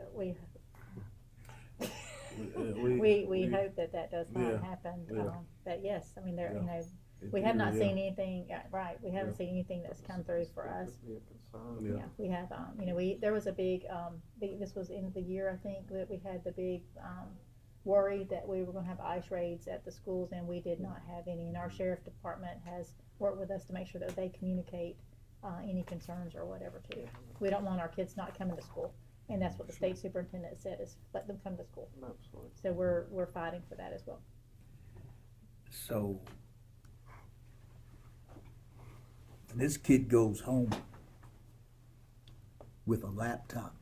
D: We
C: hope that does not
D: Yeah,
C: happen.
D: yeah.
C: But yes, I mean there
D: Yeah.
C: we have not
D: Yeah.
C: seen anything. Right, we haven't
D: Yeah.
C: seen anything that's come through for
B: That
C: us.
B: could be a concern.
D: Yeah.
C: Yeah, we have, there was a big, this was in the year, I think, that we had the big, worry that we were gonna have ICE raids at the schools, and we did not have any, and our sheriff department has worked with us to make sure that they communicate, any concerns or whatever too. We don't want our kids not coming to school, and that's what the state superintendent said, is let them come to school.
B: Absolutely.
C: So we're fighting for that as well.
A: so. And this kid goes home with a laptop.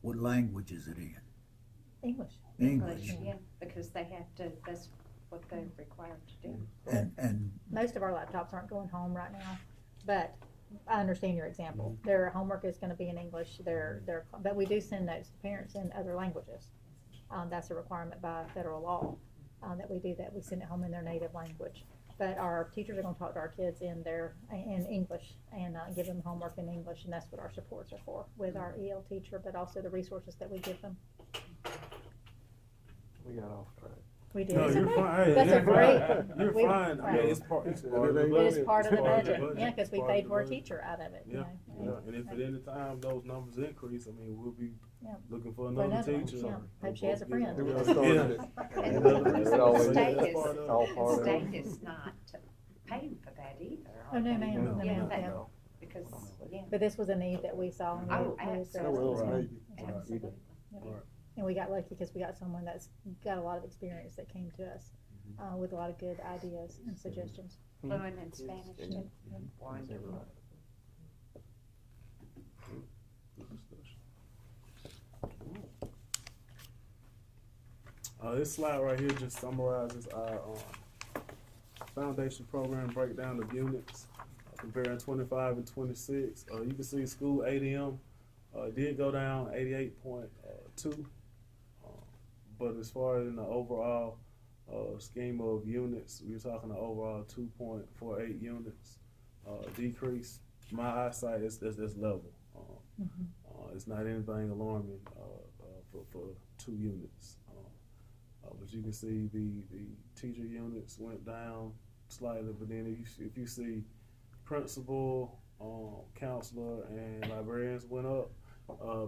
A: What language is it in?
C: English.
A: English.
E: Yeah, because they have to, that's what they're required to do.
A: And
C: Most of our laptops aren't going home right now, but I understand your example. Their homework is gonna be in English, but we do send notes to parents in other languages. That's a requirement by federal law, that we do that. We send it home in their native language. But our teachers are gonna talk to our kids in English and, give them homework in English, and that's what our supports are for, with our EL teacher, but also the resources that we give them.
B: We got off track.
C: We did.
D: No,
C: It's
D: you're
C: okay.
D: fine. Hey,
C: That's a
D: you're
C: great.
D: fine. You're
C: we-
D: fine. I mean,
C: right.
D: it's part of the
H: It
D: budget.
C: It is part of the
D: It's part
C: budget, yeah, cause
D: It's
C: we
D: part of
C: paid
D: the
C: for a
D: budget.
C: teacher out of it, you
D: Yeah,
C: know.
D: yeah, and if at any time those numbers increase, I mean, we'll be
C: Yeah.
D: looking for
C: For
D: another
C: another one,
D: teacher.
C: yeah. Hope she has a friend.
H: It
D: Yeah.
H: was started.
D: Yeah.
E: And
D: Another
E: the
D: reason.
H: always-
D: So, yeah,
E: state
D: that's
E: is,
D: part of it.
H: all
E: the
H: part of it.
E: state is not paying for that either.
C: Oh,
E: are
C: no,
E: they?
C: ma'am,
D: no,
E: Yeah,
C: ma'am,
E: that-
C: yeah.
E: Because, yeah,
C: But this was a need that we saw. and
E: Oh,
C: we addressed it.
H: Oh, well,
D: Right.
H: maybe.
E: absolutely.
D: Right.
C: And we got lucky because we got someone that's got a lot of experience that came to us, with a lot of good ideas and suggestions.
E: Fluent in Spanish too. Wonderful.
D: This slide right here just summarizes our foundation program breakdown of units, comparing 25 and 26. You can see school ADM did go down 88.2, but as far as in the overall scheme of units, we're talking an overall 2.48 units decrease. My eyesight is level. It's not anything alarming for 2 units. But you can see the teacher units went down slightly, but then if you see principal, counselor, and librarians went up,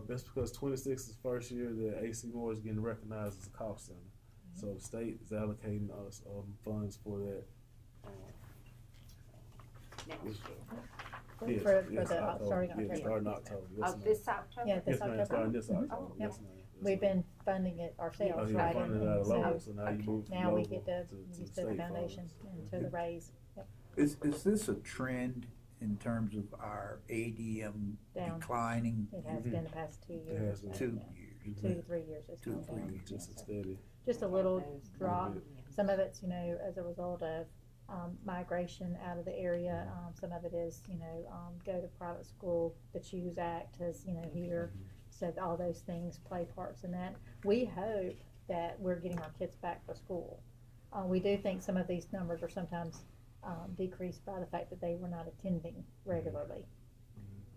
D: that's because 26 is first year that AC Moore is getting recognized as a cost center. So the state is allocating us funds for that. This year.
C: For
D: Yes,
C: the,
D: October.
C: starting
D: Yeah,
C: October.
D: starting October. Yes,
E: Of
D: ma'am.
E: this October?
C: Yeah, this
D: Yes, ma'am,
C: October.
D: starting this
C: Mhm.
D: October.
C: Yep.
D: Yes, ma'am. Yes,
C: We've
D: ma'am.
C: been funding it
D: Oh,
C: ourselves,
D: yeah,
C: right?
D: funded
C: And
D: out of
C: so
D: local, so now you move from
C: now we
D: local
C: get to
D: to
C: use the
D: state
C: foundation
D: funds.
C: and to the raise. Yep.
A: Is this a trend in terms of our ADM
C: Down.
A: declining
C: It has been the past 2
D: It
C: years.
D: has been.
A: 2
C: Yeah.
A: years?
C: 2 to 3 years it's
A: 2
C: gone
A: to 3
C: down.
A: years.
D: Just a steady.
C: Just a little
E: Those
C: drop.
D: bit.
C: Some of it's, as a result of migration out of the area. Some of it is, go to private school. The Choose Act has, here. So all those things play parts in that. We hope that we're getting our kids back for school. We do think some of these numbers are sometimes decreased by the fact that they were not attending regularly.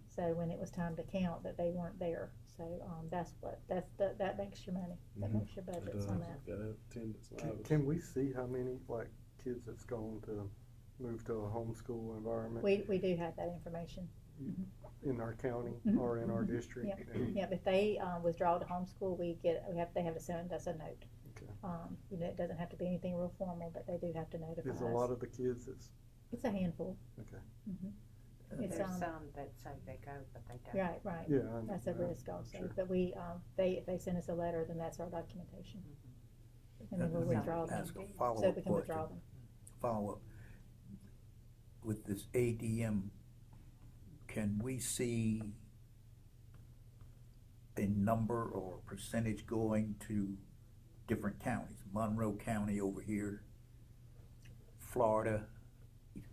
C: So when it was time to count, that they weren't there. So that makes your money. That makes your
D: It
C: budgets
D: does.
C: on that.
D: Gotta have attendance.
H: Can we see how many, like, kids that's gone to move to a homeschool environment
C: We do have that information.
H: in our county
C: Mhm.
H: or in our
C: Mhm.
H: district?
C: Yep.
H: And-
C: Yeah, if they withdraw to homeschool, they have to send us a note.
H: Okay.
C: It doesn't have to be anything real formal, but they do have to notify
H: Is
C: us.
H: a lot of the kids that's,
C: It's a handful.
H: okay,
C: It's,
E: There's some that say they go, but they don't.
C: right.
H: yeah. I
C: That's a
H: understand.
C: risk also,
H: Sure.
C: but if they send us a letter, then that's our documentation. And then we'll
A: Let me
C: withdraw them,
A: ask a
C: so we
A: follow-up
C: can withdraw
A: question.
C: them.
A: Follow-up. With this ADM, can we see a number or percentage going to different counties? Monroe County over here, Florida,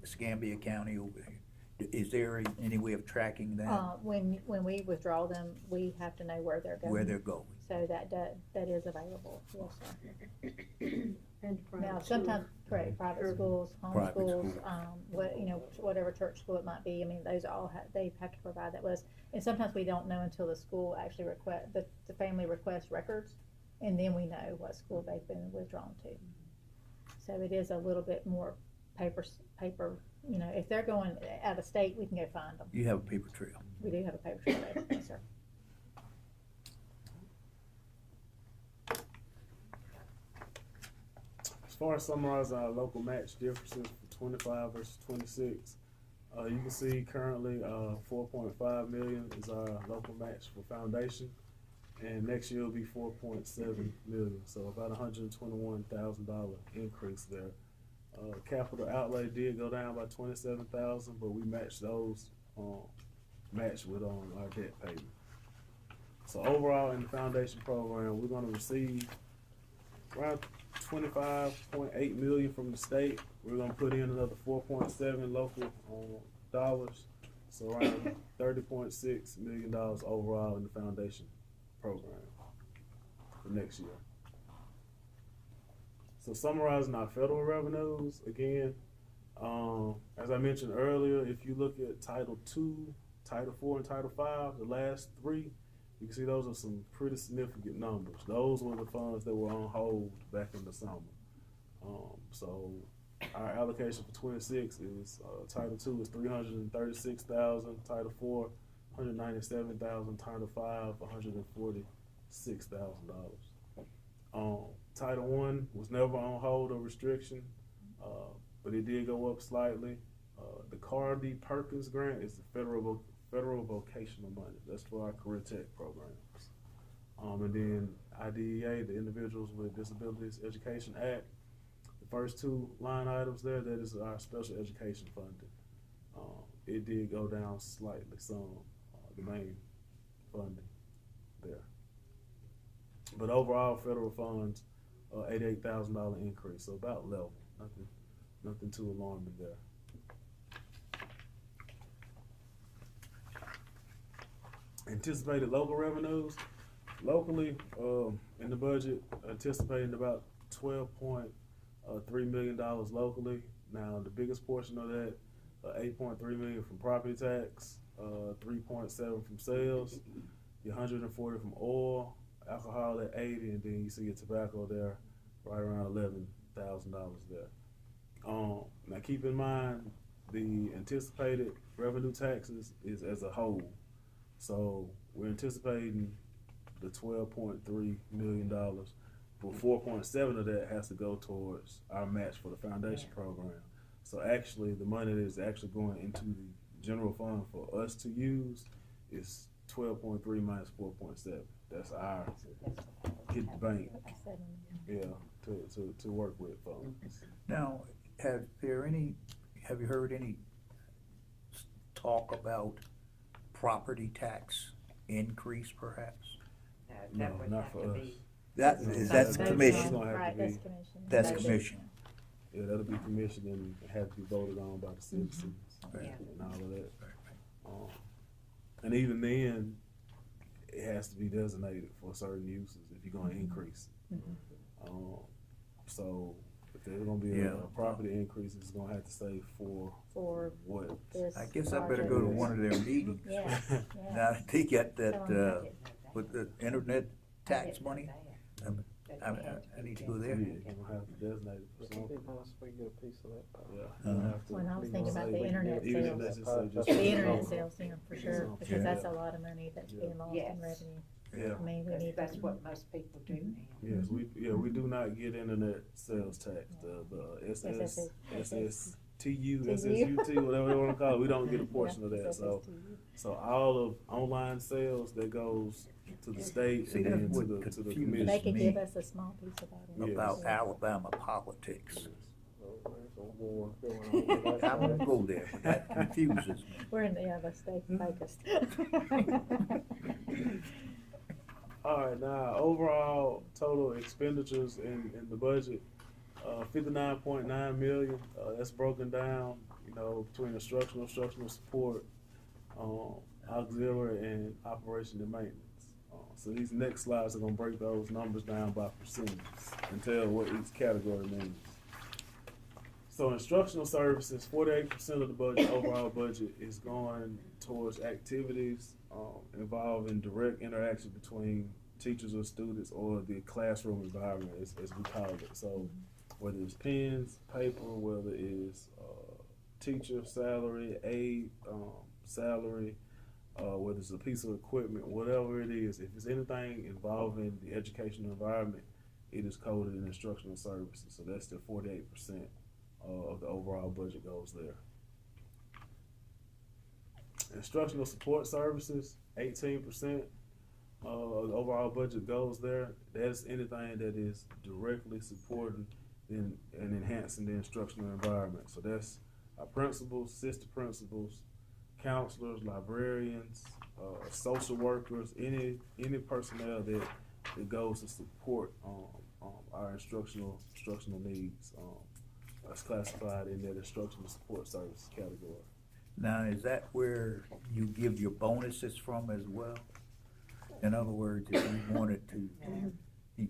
A: Escambia County over here. Is there any way of tracking that,
C: When we withdraw them, we have to know where they're going.
A: where they're going?
C: So that is available, yes, sir.
F: And
C: Now,
F: private
C: sometimes,
F: schools.
C: correct, private
F: Sure.
C: schools,
A: Private
C: homeschools,
A: schools.
C: whatever church school it might be, I mean, those all they have to provide that list. And sometimes we don't know until the school actually the family requests records, and then we know what school they've been withdrawn to. So it is a little bit more paper, if they're going out of state, we can go find them.
A: You have a paper trail.
C: We do have a paper trail there, yes, sir.
D: As far as summarizing our local match differences for 25 versus 26, you can see currently 4.5 million is our local match for foundation, and next year will be 4.7 million, so about $121,000 increase there. Capital outlay did go down by 27,000, but we matched those matched with our debt payment. So overall in the foundation program, we're going to receive around 25.8 million from the state. We're gonna put in another 4.7 local dollars, so around $30.6 million overall in the foundation program for next year. So summarizing our federal revenues again, as I mentioned earlier, if you look at Title II, Title IV, and Title V, the last three, you can see those are some pretty significant numbers. Those were the funds that were on hold back in the summer. So our allocation for 26 is, Title II is 336,000, Title IV, 197,000, Title V, $146,000. Title I was never on hold or restriction, but it did go up slightly. The Carl D. Perkins grant is the federal vocational money. That's for our career tech programs. And then IDEA, the Individuals with Disabilities Education Act, the first two line items there, that is our special education funding. It did go down slightly, some, the main funding there. But overall, federal funds, $88,000 increase, so about level. Nothing too alarming there. Anticipated local revenues, locally, in the budget, anticipating about $12.3 million locally. Now, the biggest portion of that, $8.3 million from property tax, 3.7 from sales, your 140 from oil, alcohol at 80, and then you see your tobacco there, right around $11,000 there. Now keep in mind, the anticipated revenue taxes is as a whole. So we're anticipating the $12.3 million, but 4.7 of that has to go towards our match for the foundation program. So actually, the money that is actually going into the general fund for us to use is 12.3 minus 4.7. That's our hit the bank, yeah, to work with folks.
A: Now, have you heard any talk about property tax increase perhaps?
D: No,
E: That would
D: not
E: have
D: for
E: to
D: us.
E: be.
A: That's
D: It's
A: commission,
D: gonna have
C: Right,
D: to be,
C: that's commission.
A: that's
C: Budget.
A: commission.
D: yeah, that'll be commissioned and have to be voted on by the citizens
E: Yeah.
D: and all of that. And even then, it has to be designated for certain uses if you're gonna increase it. So if there's gonna be a property increase, it's gonna have to say for
C: For
D: what?
C: this.
A: I guess I better go to
C: project.
A: one of their meetings.
C: Yeah, yeah.
A: Now, they got
C: Tell
A: that,
C: 'em about it.
A: with the internet tax money, I need to go
D: Yeah,
A: there.
D: you're gonna have to designate it for
H: It'd
D: something.
H: be nice if we get a piece of that pie.
D: Yeah.
A: Uh-huh.
D: you'll have to-
C: When I was thinking about
D: say
C: the
D: we-
C: internet
D: even if
C: sales.
D: that's just say just-
C: The internet sales, yeah, for sure,
D: Yeah.
C: because that's a lot of money that's being lost
E: Yes.
C: in revenue.
D: Yeah.
C: I mean, we need.
E: That's what most people do now.
D: Yes, we do not get internet sales tax, the SSTU, SSUT, whatever they wanna call it, we don't get a portion of that, so all of online sales that goes to the state
A: See,
D: and
A: that's
D: then
A: what
D: to the
A: confused
C: They
D: commission.
C: could
A: me.
C: give us a small piece of that.
D: Yeah.
A: About Alabama politics.
H: So there's a war going on.
A: I won't go there, but that confuses me.
C: We're in the, the state focused.
D: Alright, now, overall, total expenditures in the budget, 59.9 million, that's broken down, between instructional support, auxiliary, and operation and maintenance. So these next slides are gonna break those numbers down by percentage and tell what each category means. So instructional services, 48% of the budget, overall budget, is going towards activities involving direct interaction between teachers or students or the classroom environment, as we call it. So whether it's pens, paper, whether it's teacher salary, aide salary, whether it's a piece of equipment, whatever it is, if it's anything involving the educational environment, it is coded in instructional services. So that's the 48% of the overall budget goes there. Instructional support services, 18% of the overall budget goes there. That's anything that is directly supporting and enhancing the instructional environment. So that's our principals, assistant principals, counselors, librarians, social workers, any personnel that goes to support our instructional needs. That's classified in that instructional support services category.
A: Now, is that where you give your bonuses from as well? In other words, if you wanted to,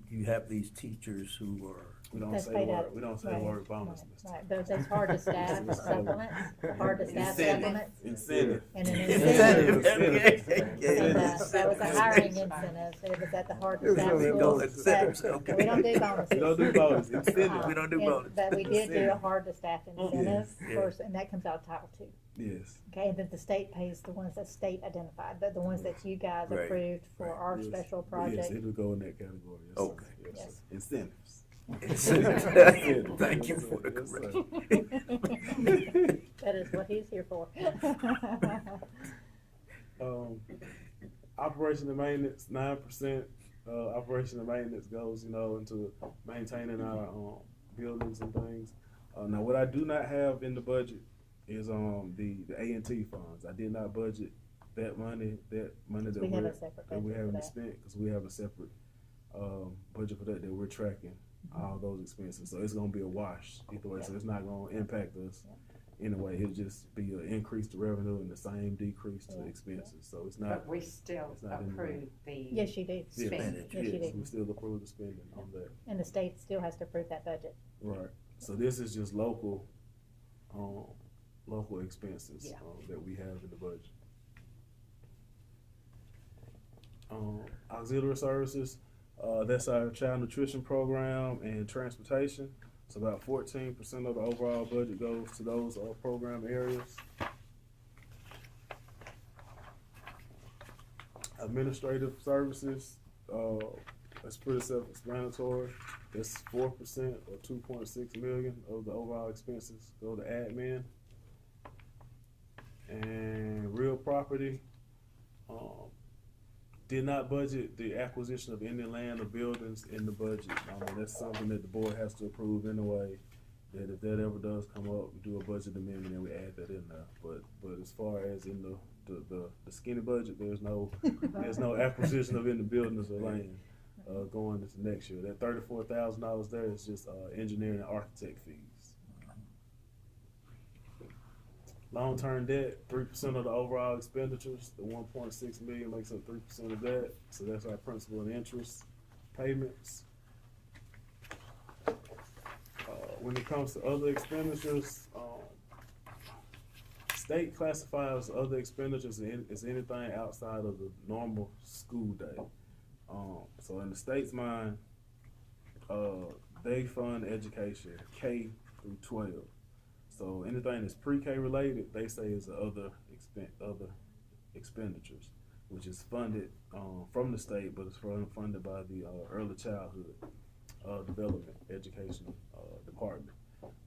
A: you have these teachers who are,
D: We don't
C: That's
D: say
C: paid
D: the
C: out.
D: word, we don't say the
C: Right,
D: word bonus.
C: Right, but that's hard to staff supplements, hard to staff
G: Incentive.
C: supplements.
D: Incentive.
C: And an
A: Incentive.
C: incentive.
A: Okay.
C: And, that was a hiring incentive, it was at the Hardin
H: It's
C: Staff
H: gonna be
C: School.
H: gold
A: incentives,
C: But
A: okay.
C: We don't do bonuses.
D: We don't do bonus, incentive.
A: We don't do
C: And-
A: bonus.
C: But we did do a
D: Incentive.
C: hard to staff incentive
A: yeah.
C: first, and that comes out of Title II.
D: Yes.
C: Okay, and then the state pays the ones that state identified, the ones that you guys
A: Right,
C: approved for
A: right.
C: our
D: Yes.
C: special
D: Yes,
C: project.
D: it'll go in that category. Yes, sir.
A: Okay.
D: Yes,
C: Yes.
D: sir. Incentives.
A: Incentive. Thank you for the
D: Yes, sir.
A: correction.
C: That is what he's here for.
D: Operation and maintenance, 9%. Operation and maintenance goes, into maintaining our buildings and things. Now, what I do not have in the budget is the A&T funds. I did not budget that money that
C: We have a separate
D: that we
C: budget for
D: haven't
C: that.
D: spent, because we have a separate budget for that we're tracking all those expenses. So it's gonna be a wash either way. So it's not gonna impact us anyway. It'll just be an increase to revenue and the same decrease to
C: Yeah.
D: expenses. So it's not.
E: But we still
D: it's not in the-
E: approve the.
C: Yes, you do.
D: Yes,
E: spending.
C: Yes, you
D: yes,
C: do.
D: we still approve the spending on that.
C: And the state still has to approve that budget.
D: Right. So this is just local expenses
E: Yeah.
D: that we have in the budget. Auxiliary services, that's our child nutrition program and transportation. So about 14% of the overall budget goes to those program areas. Administrative services, that's pretty self-explanatory. That's 4% or 2.6 million of the overall expenses go to admin. And real property, did not budget the acquisition of any land or buildings in the budget. That's something that the board has to approve anyway. That if that ever does come up, we do a budget amendment and we add that in there. But as far as in the skinny budget, there's no acquisition of any buildings or land going into next year. That $34,000 there is just engineering and architect fees. Long-term debt, 3% of the overall expenditures. The 1.6 million makes up 3% of that. So that's our principal and interest payments. When it comes to other expenditures, state classifies other expenditures as anything outside of the normal school day. So in the state's mind, they fund education K through 12. So anything that's pre-K related, they say is other expenditures, which is funded from the state, but it's funded by the early childhood development education department.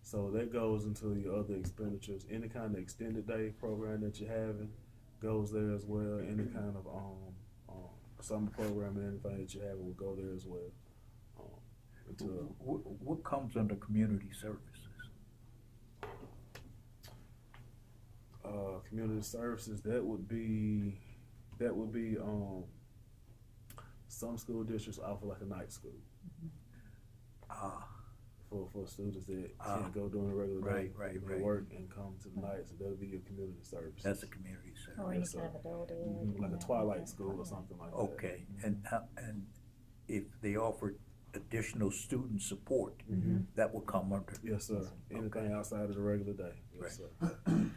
D: So that goes into your other expenditures. Any kind of extended day program that you're having goes there as well. Any kind of summer program, anything that you're having will go there as well.
A: What comes under community services?
D: Community services, that would be some school districts offer like a night school for students that can't go during the regular day. They work and come to the night, so that'll be your community service.
A: That's a community service.
C: Or any
D: Yes,
C: kind
D: sir.
C: of adult ed.
D: Like a twilight school or something like that.
A: Okay, and if they offer additional student support, that will come under.
D: Yes, sir. Anything outside of the regular day. Yes,
A: Right.
D: sir.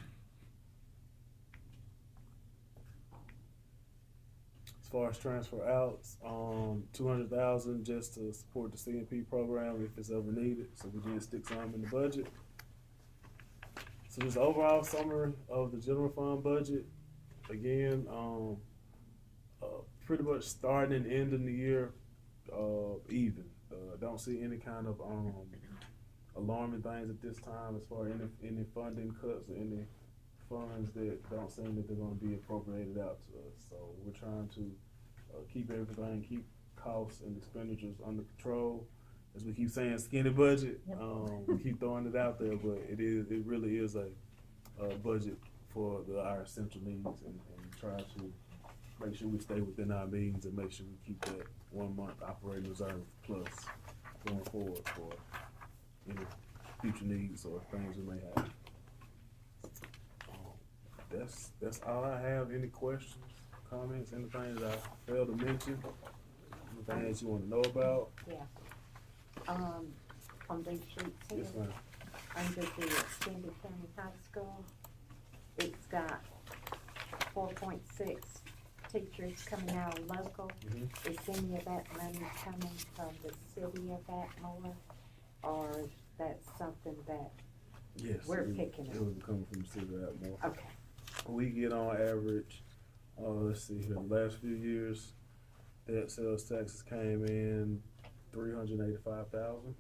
D: As far as transfer outs, $200,000 just to support the CNP program if it's ever needed. So we did stick some in the budget. So just overall summary of the general fund budget. Again, pretty much starting and ending the year even. Don't see any kind of alarming things at this time as far as any funding cuts or any funds that don't seem that they're going to be appropriated out to us. So we're trying to keep everything, keep costs and expenditures under control. As we keep saying, skinny budget.
C: Yep.
D: We keep throwing it out there, but it really is a budget for our essential needs, and try to make sure we stay within our means and make sure we keep that 1 month operating reserve plus going forward for any future needs or things we may have. That's all I have. Any questions, comments, anything that I failed to mention? Anything that you want to know about?
E: Yeah. On these sheets here,
D: Yes, ma'am.
E: under the Escambia County High School, it's got 4.6 teachers coming out of local.
D: Mhm.
E: Is any of that money coming from the city of Atmore? Or is that something that,
D: Yes.
E: We're
D: it-
E: picking
D: It
E: up.
D: will be coming from the city of Atmore.
E: okay,
D: We get on average, let's see here, the last few years, debt sales taxes came in 385,000.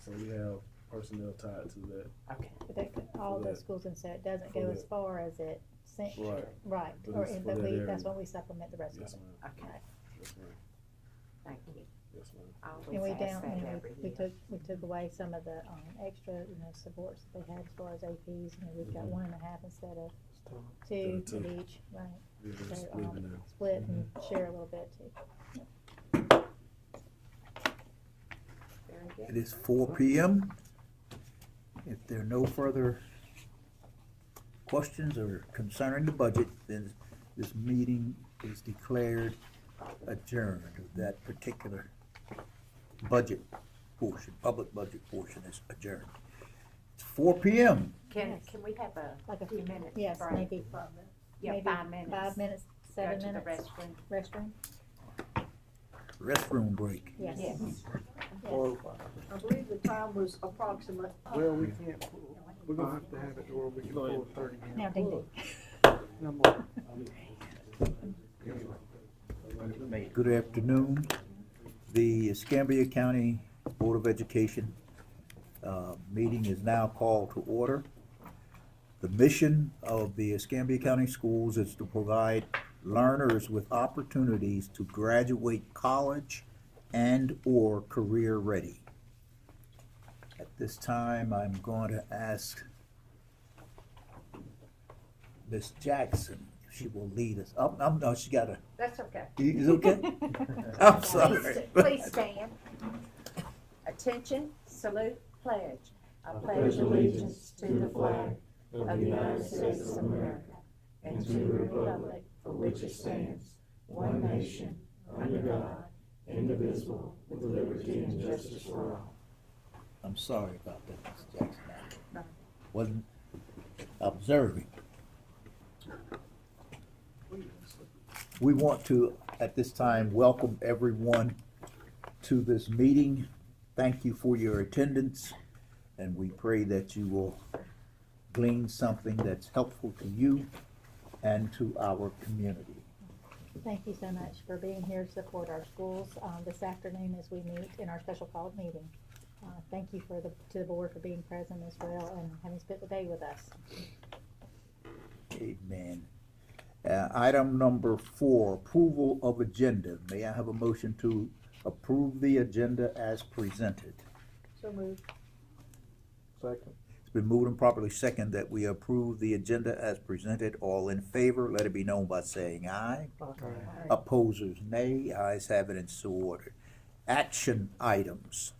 D: So we have personnel tied to that.
E: okay.
C: But that, all
D: For
C: the
D: that.
C: schools and so it doesn't
D: For
C: go as
D: that.
C: far as it sent.
D: Right.
C: Right,
D: But
C: or,
D: it's for
C: but
D: that
C: we,
D: area.
C: that's when we supplement the rest of
D: Yes,
C: it.
D: ma'am.
E: Okay,
D: Yes, ma'am.
E: thank you.
D: Yes, ma'am.
E: I
C: And we
E: always ask
C: down,
E: that
C: you know,
E: every
C: we
E: year.
C: took away some of the, extra, supports that they had as far as APs, we've got
D: Mhm.
C: 1.5 instead of
H: It's tough.
C: two
D: Instead of
C: at
D: two.
C: each, right?
D: Yeah, they're
C: So,
D: splitting now.
C: split and share a little bit too.
E: Very good.
A: It is 4 p.m. If there are no further questions or concerning the budget, then this meeting is declared adjourned. That particular budget portion, public budget portion is adjourned. It's 4 p.m.
E: Can
C: Yes.
E: we have
C: Like
E: a
C: a
E: few minutes
C: Yes,
E: break?
C: maybe,
E: Yeah,
C: maybe
E: 5 minutes.
C: 5 minutes,
E: Go
C: 7
E: to the
C: minutes,
E: restroom.
C: restroom,
A: Restroom break.
C: yes.
E: Yes.
C: Yes.
H: Or,
F: I believe the time was approximate.
H: well, we can't, we're gonna have to have it to where we can
D: Go ahead.
H: pull 30 gallon.
C: Now, ding ding.
H: No more.
G: We made it.
A: Good afternoon. The Escambia County Board of Education meeting is now called to order. The mission of the Escambia County Schools is to provide learners with opportunities to graduate college and/or career ready. At this time, I'm going to ask Ms. Jackson if she will lead us. Oh, no, she got to.
E: That's okay.
A: Is it okay? I'm sorry.
E: Please stand. Attention, salute, pledge. I pledge allegiance to the flag of the United States of America and to the republic for which it stands, one nation, under God, indivisible, with liberty and justice for all.
A: I'm sorry about that, Ms. Jackson. I wasn't observing. We want to, at this time, welcome everyone to this meeting. Thank you for your attendance, and we pray that you will glean something that's helpful to you and to our community.
C: Thank you so much for being here to support our schools this afternoon as we meet in our special called meeting. Thank you to the board for being present as well and having spent the day with us.
A: Amen. Item number 4, approval of agenda. May I have a motion to approve the agenda as presented?
F: So moved.
H: Second.
A: It's been moved and properly second that we approve the agenda as presented. All in favor, let it be known by saying aye. Opposers, nay. Ayes have it and so ordered. Action items.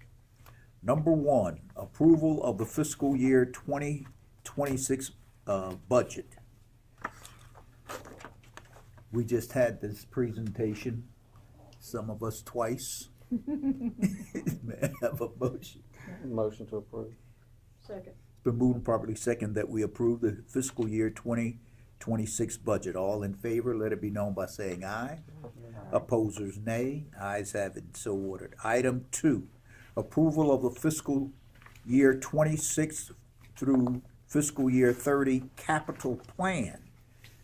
A: Number 1, approval of the fiscal year 2026 budget. We just had this presentation, some of us twice. May I have a motion?
H: Motion to approve.
F: Second.
A: It's been moved and properly second that we approve the fiscal year 2026 budget. All in favor, let it be known by saying aye. Opposers, nay. Ayes have it, so ordered. Item 2, approval of the fiscal year 26 through fiscal year 30 capital plan.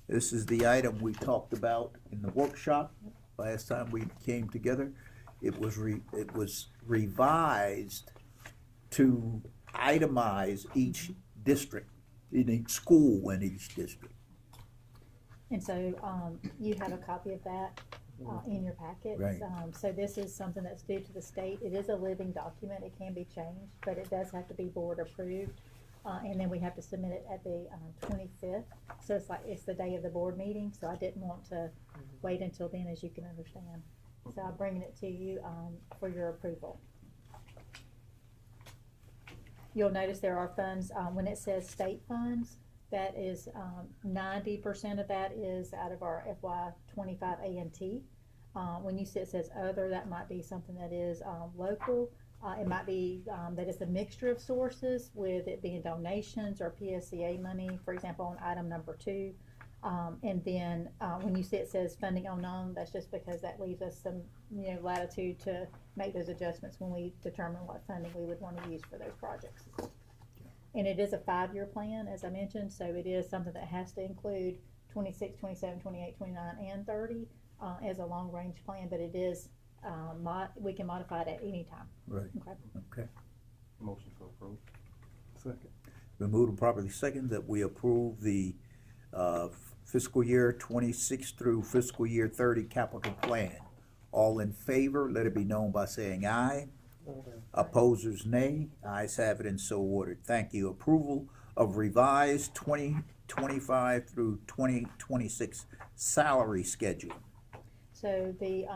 A: This is the item we talked about in the workshop last time we came together. It was revised to itemize each district, in each school in each district.
C: And so, you have a copy of that, in your packets.
A: Right.
C: So this is something that's due to the state. It is a living document. It can be changed, but it does have to be board approved. And then we have to submit it at the, 25th. So it's the day of the board meeting, so I didn't want to wait until then, as you can understand. So I'm bringing it to you, for your approval. You'll notice there are funds, when it says state funds, that is, 90% of that is out of our FY 25 A&T. When you see it says other, that might be something that is, local. It might be, that it's a mixture of sources, with it being donations or PSCA money, for example, on item number 2. And then, when you see it says funding unknown, that's just because that leaves us some, latitude to make those adjustments when we determine what funding we would wanna use for those projects. And it is a 5-year plan, as I mentioned, so it is something that has to include 26, 27, 28, 29, and 30, as a long-range plan, but it is, we can modify it at any time.
A: Right.
C: Okay.
A: Okay.
G: Motion to approve.
H: Second.
A: Been moved and properly second that we approve the fiscal year 26 through fiscal year 30 capital plan. All in favor, let it be known by saying aye. Opposers, nay. Ayes have it and so ordered. Thank you. Approval of revised 2025 through 2026 salary schedule.
C: So the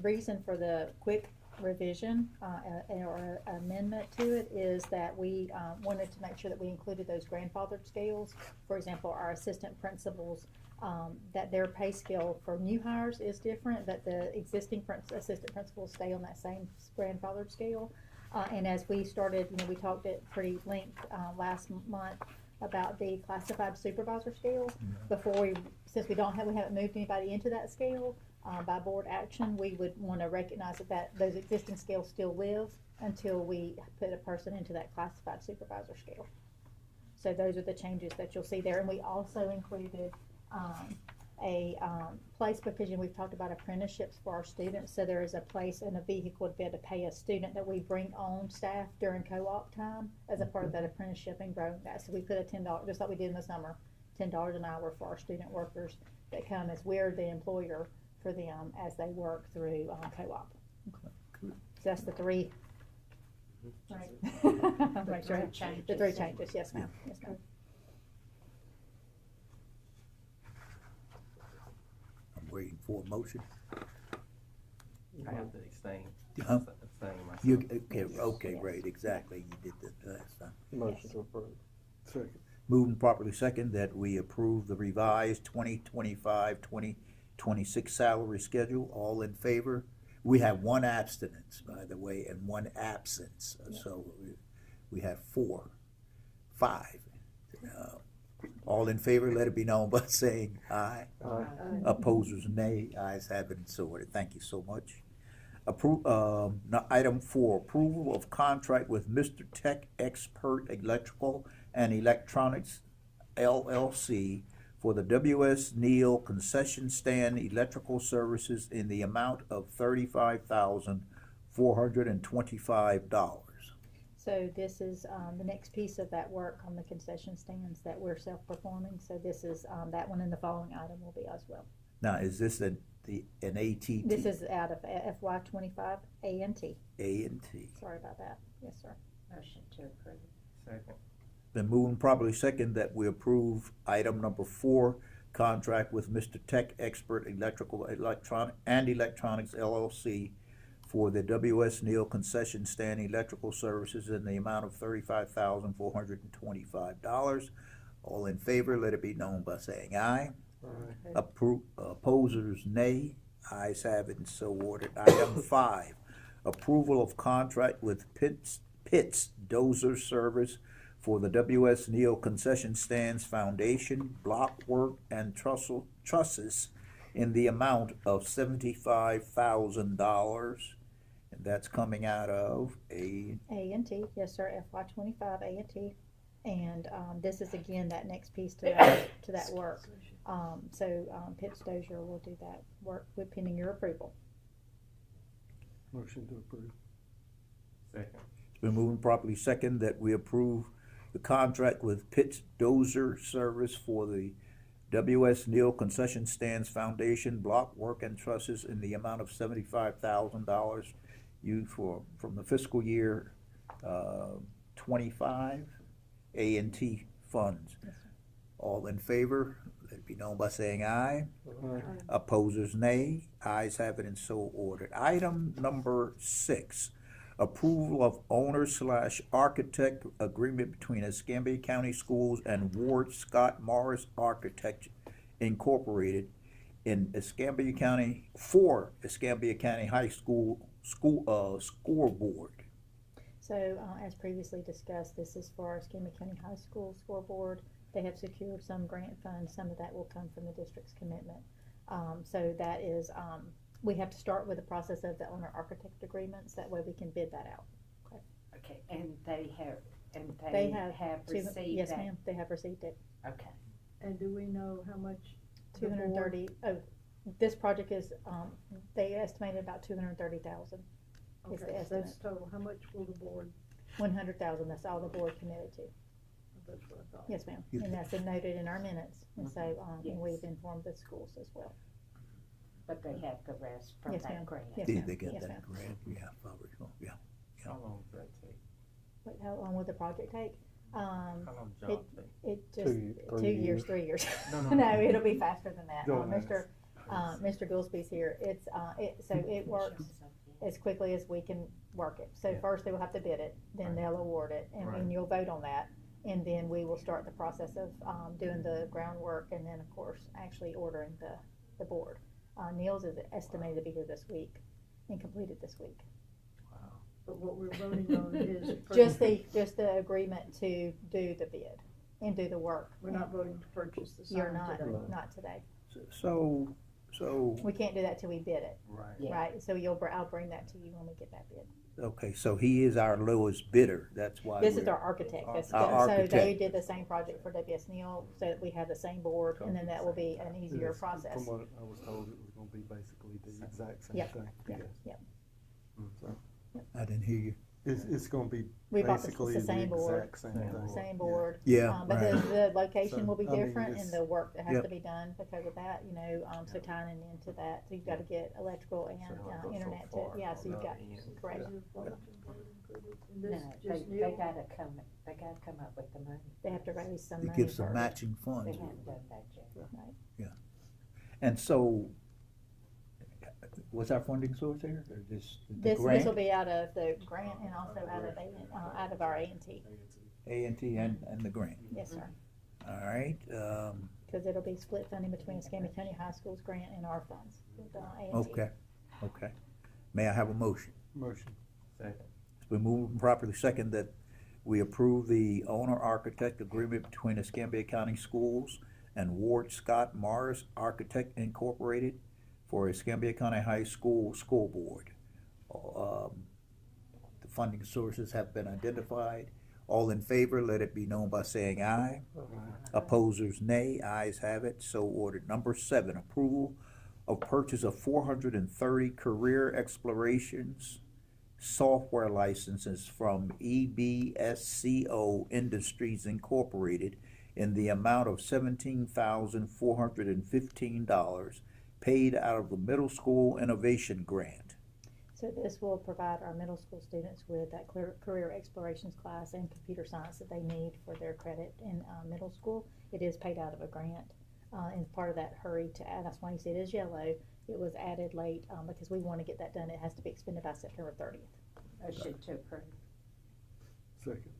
C: reason for the quick revision or amendment to it is that we wanted to make sure that we included those grandfathered scales. For example, our assistant principals, that their pay scale for new hires is different, but the existing assistant principals stay on that same grandfathered scale. And as we started, we talked at pretty length last month about the classified supervisor scale. Since we haven't moved anybody into that scale by board action, we would want to recognize that those existing scales still live until we put a person into that classified supervisor scale. So those are the changes that you'll see there, and we also included a place, because we've talked about apprenticeships for our students, so there is a place and a vehicle to be able to pay a student that we bring on staff during co-op time as a part of that apprenticeship and growing that. So we put a $10, just like we did in the summer, $10 an hour for our student workers that come as we're the employer for them as they work through co-op. So that's the three. Right. Make sure. The three changes, yes ma'am, yes ma'am.
A: I'm waiting for a motion.
G: I have to abstain.
A: Huh?
G: Abstain myself.
A: Okay, right, exactly. You did that last time.
H: Motion to approve. Second.
A: Moved and properly second that we approve the revised 2025-2026 salary schedule. All in favor? We have one abstinence, by the way, and one absence, so we have 5. All in favor, let it be known by saying aye.
H: Aye.
A: Opposers, nay. Ayes have it and so ordered. Thank you so much. Item 4, approval of contract with Mr. Tech Expert Electrical and Electronics LLC for the W.S. Neal Concession Stand Electrical Services in the amount of $35,425.
C: So this is the next piece of that work on the concession stands that we're self-performing. So this is that one, and the following item will be as well.
A: Now, is this an ATT?
C: This is out of FY25 A&T.
A: A&T.
C: Sorry about that. Yes, sir.
E: Motion to approve.
G: Second.
A: Been moved and properly second that we approve item number 4, contract with Mr. Tech Expert Electrical and Electronics LLC for the W.S. Neal Concession Stand Electrical Services in the amount of $35,425. All in favor, let it be known by saying aye.
H: Aye.
A: Opposers, nay. Ayes have it and so ordered. Item 5, approval of contract with Pitts Dozer Service for the W.S. Neal Concession Stands Foundation, block work, and trusses in the amount of $75,000. And that's coming out of
C: A&T, yes, sir, FY25 A&T. And this is again that next piece to that work. Pitts Dozier will do that work with pending your approval.
H: Motion to approve.
G: Second.
A: It's been moved and properly second that we approve the contract with Pitts Dozer Service for the W.S. Neal Concession Stands Foundation, block work, and trusses in the amount of $75,000 used from the fiscal year 25 A&T funds.
C: Yes, sir.
A: All in favor, let it be known by saying aye.
H: Aye.
A: Opposers, nay. Ayes have it and so ordered. Item number 6, approval of owner/architect agreement between Escambia County Schools and Ward Scott Morris Architect Incorporated in Escambia County for Escambia County High School scoreboard.
C: So as previously discussed, this is for our Escambia County High School scoreboard. They have secured some grant funds, some of that will come from the district's commitment. So that is, we have to start with the process of the owner architect agreements, that way we can bid that out.
E: Okay, and they have
C: They have
E: received that?
C: Yes, ma'am, they have received it.
E: Okay,
F: And do we know how much? the
C: 230, oh, this project is, they estimated about 230,000.
F: board-
C: is the
F: Okay,
C: estimate.
F: that's total. How much will the board?
C: 100,000, that's all the board committed to.
F: That's what I thought.
C: Yes, ma'am, and that's been noted in our minutes, and so, and
E: Yes.
C: we've informed the schools as well.
E: but they have the rest from
C: Yes,
E: that
C: ma'am.
E: grant?
C: Yes,
A: They,
C: ma'am.
A: they get
C: Yes,
A: that
C: ma'am.
A: grant, yeah, probably, yeah.
G: How long does that take?
C: Wait, how long will the project take?
G: How long job take?
C: It just,
H: 3
C: 2 years,
H: years.
C: 3 years.
G: No, no,
C: No,
G: no.
C: it'll be faster than that.
H: No,
C: Mr. Goolsby's here. So it works as quickly as we can work it. So
G: Yeah.
C: first they will have to bid it, then
G: Right.
C: they'll award it, and
G: Right.
C: then you'll vote on that. And then we will start the process of, doing the groundwork, and then, of course, actually ordering the board. Niels is estimated to be here this week and completed this week.
G: Wow.
F: But what we're voting on is.
C: Just the agreement to do the bid and do the work.
F: We're not voting to purchase the sign
C: You're not,
F: today.
C: not today.
A: So,
C: We can't do that till we bid it,
H: Right.
E: Yeah.
C: right? So I'll bring that to you when we get that bid.
A: okay, so he is our lowest bidder, that's why
C: This is
A: we're-
C: our architect.
A: Our
C: So they
A: architect.
C: did the same project for WS Neal, so that we have the same board, and then that will be an easier
H: Yes,
C: process.
H: From what I was told, it was gonna be basically the exact same
C: Yep.
H: thing.
C: Yep,
H: Yes.
C: yep.
H: So,
A: I didn't hear you.
H: it's gonna be
C: We bought the
H: basically the
C: same board.
H: exact same thing.
C: Same board.
A: Yeah,
C: But
A: right.
C: the location will be
H: So, I mean,
C: different, and
H: it's-
C: the work that has
A: Yep.
C: to be done because of that, so tying into that, so you've gotta get electrical and,
G: So it goes so
C: internet to,
G: far
C: yeah, so you've
G: on
C: got,
G: the end.
C: correct.
F: Is it voting included? And
E: No,
F: this
E: they
F: just Neil?
E: gotta come up with the money.
C: They have to raise some
A: It
C: money
A: gives some
C: first.
A: matching
E: They
A: funds.
E: haven't done that yet.
A: And so, what's our funding source here, or just the
C: This will
A: grant?
C: be out of the grant and also out of our A&T,
A: A&T and the grant,
C: yes, sir.
A: all right,
C: Because it'll be split funding between Escambia County High School's grant and our funds with A&T.
A: okay. May I have a motion?
H: Motion.
G: Second.
A: It's been moved and properly second that we approve the owner-architect agreement between Escambia County Schools and Ward Scott Morris Architect Incorporated for Escambia County High School School Board. The funding sources have been identified. All in favor, let it be known by saying aye. Opposers, nay. Ayes have it, so ordered. Number 7, approval of purchase of 430 career explorations software licenses from EBSCO Industries Incorporated in the amount of $17,415 paid out of the Middle School Innovation Grant.
C: So this will provide our middle school students with that career explorations class and computer science that they need for their credit in middle school. It is paid out of a grant, and part of that hurry to add, that's why you see it is yellow. It was added late because we want to get that done. It has to be expended by September 30th.
E: Motion to approve.
H: Second.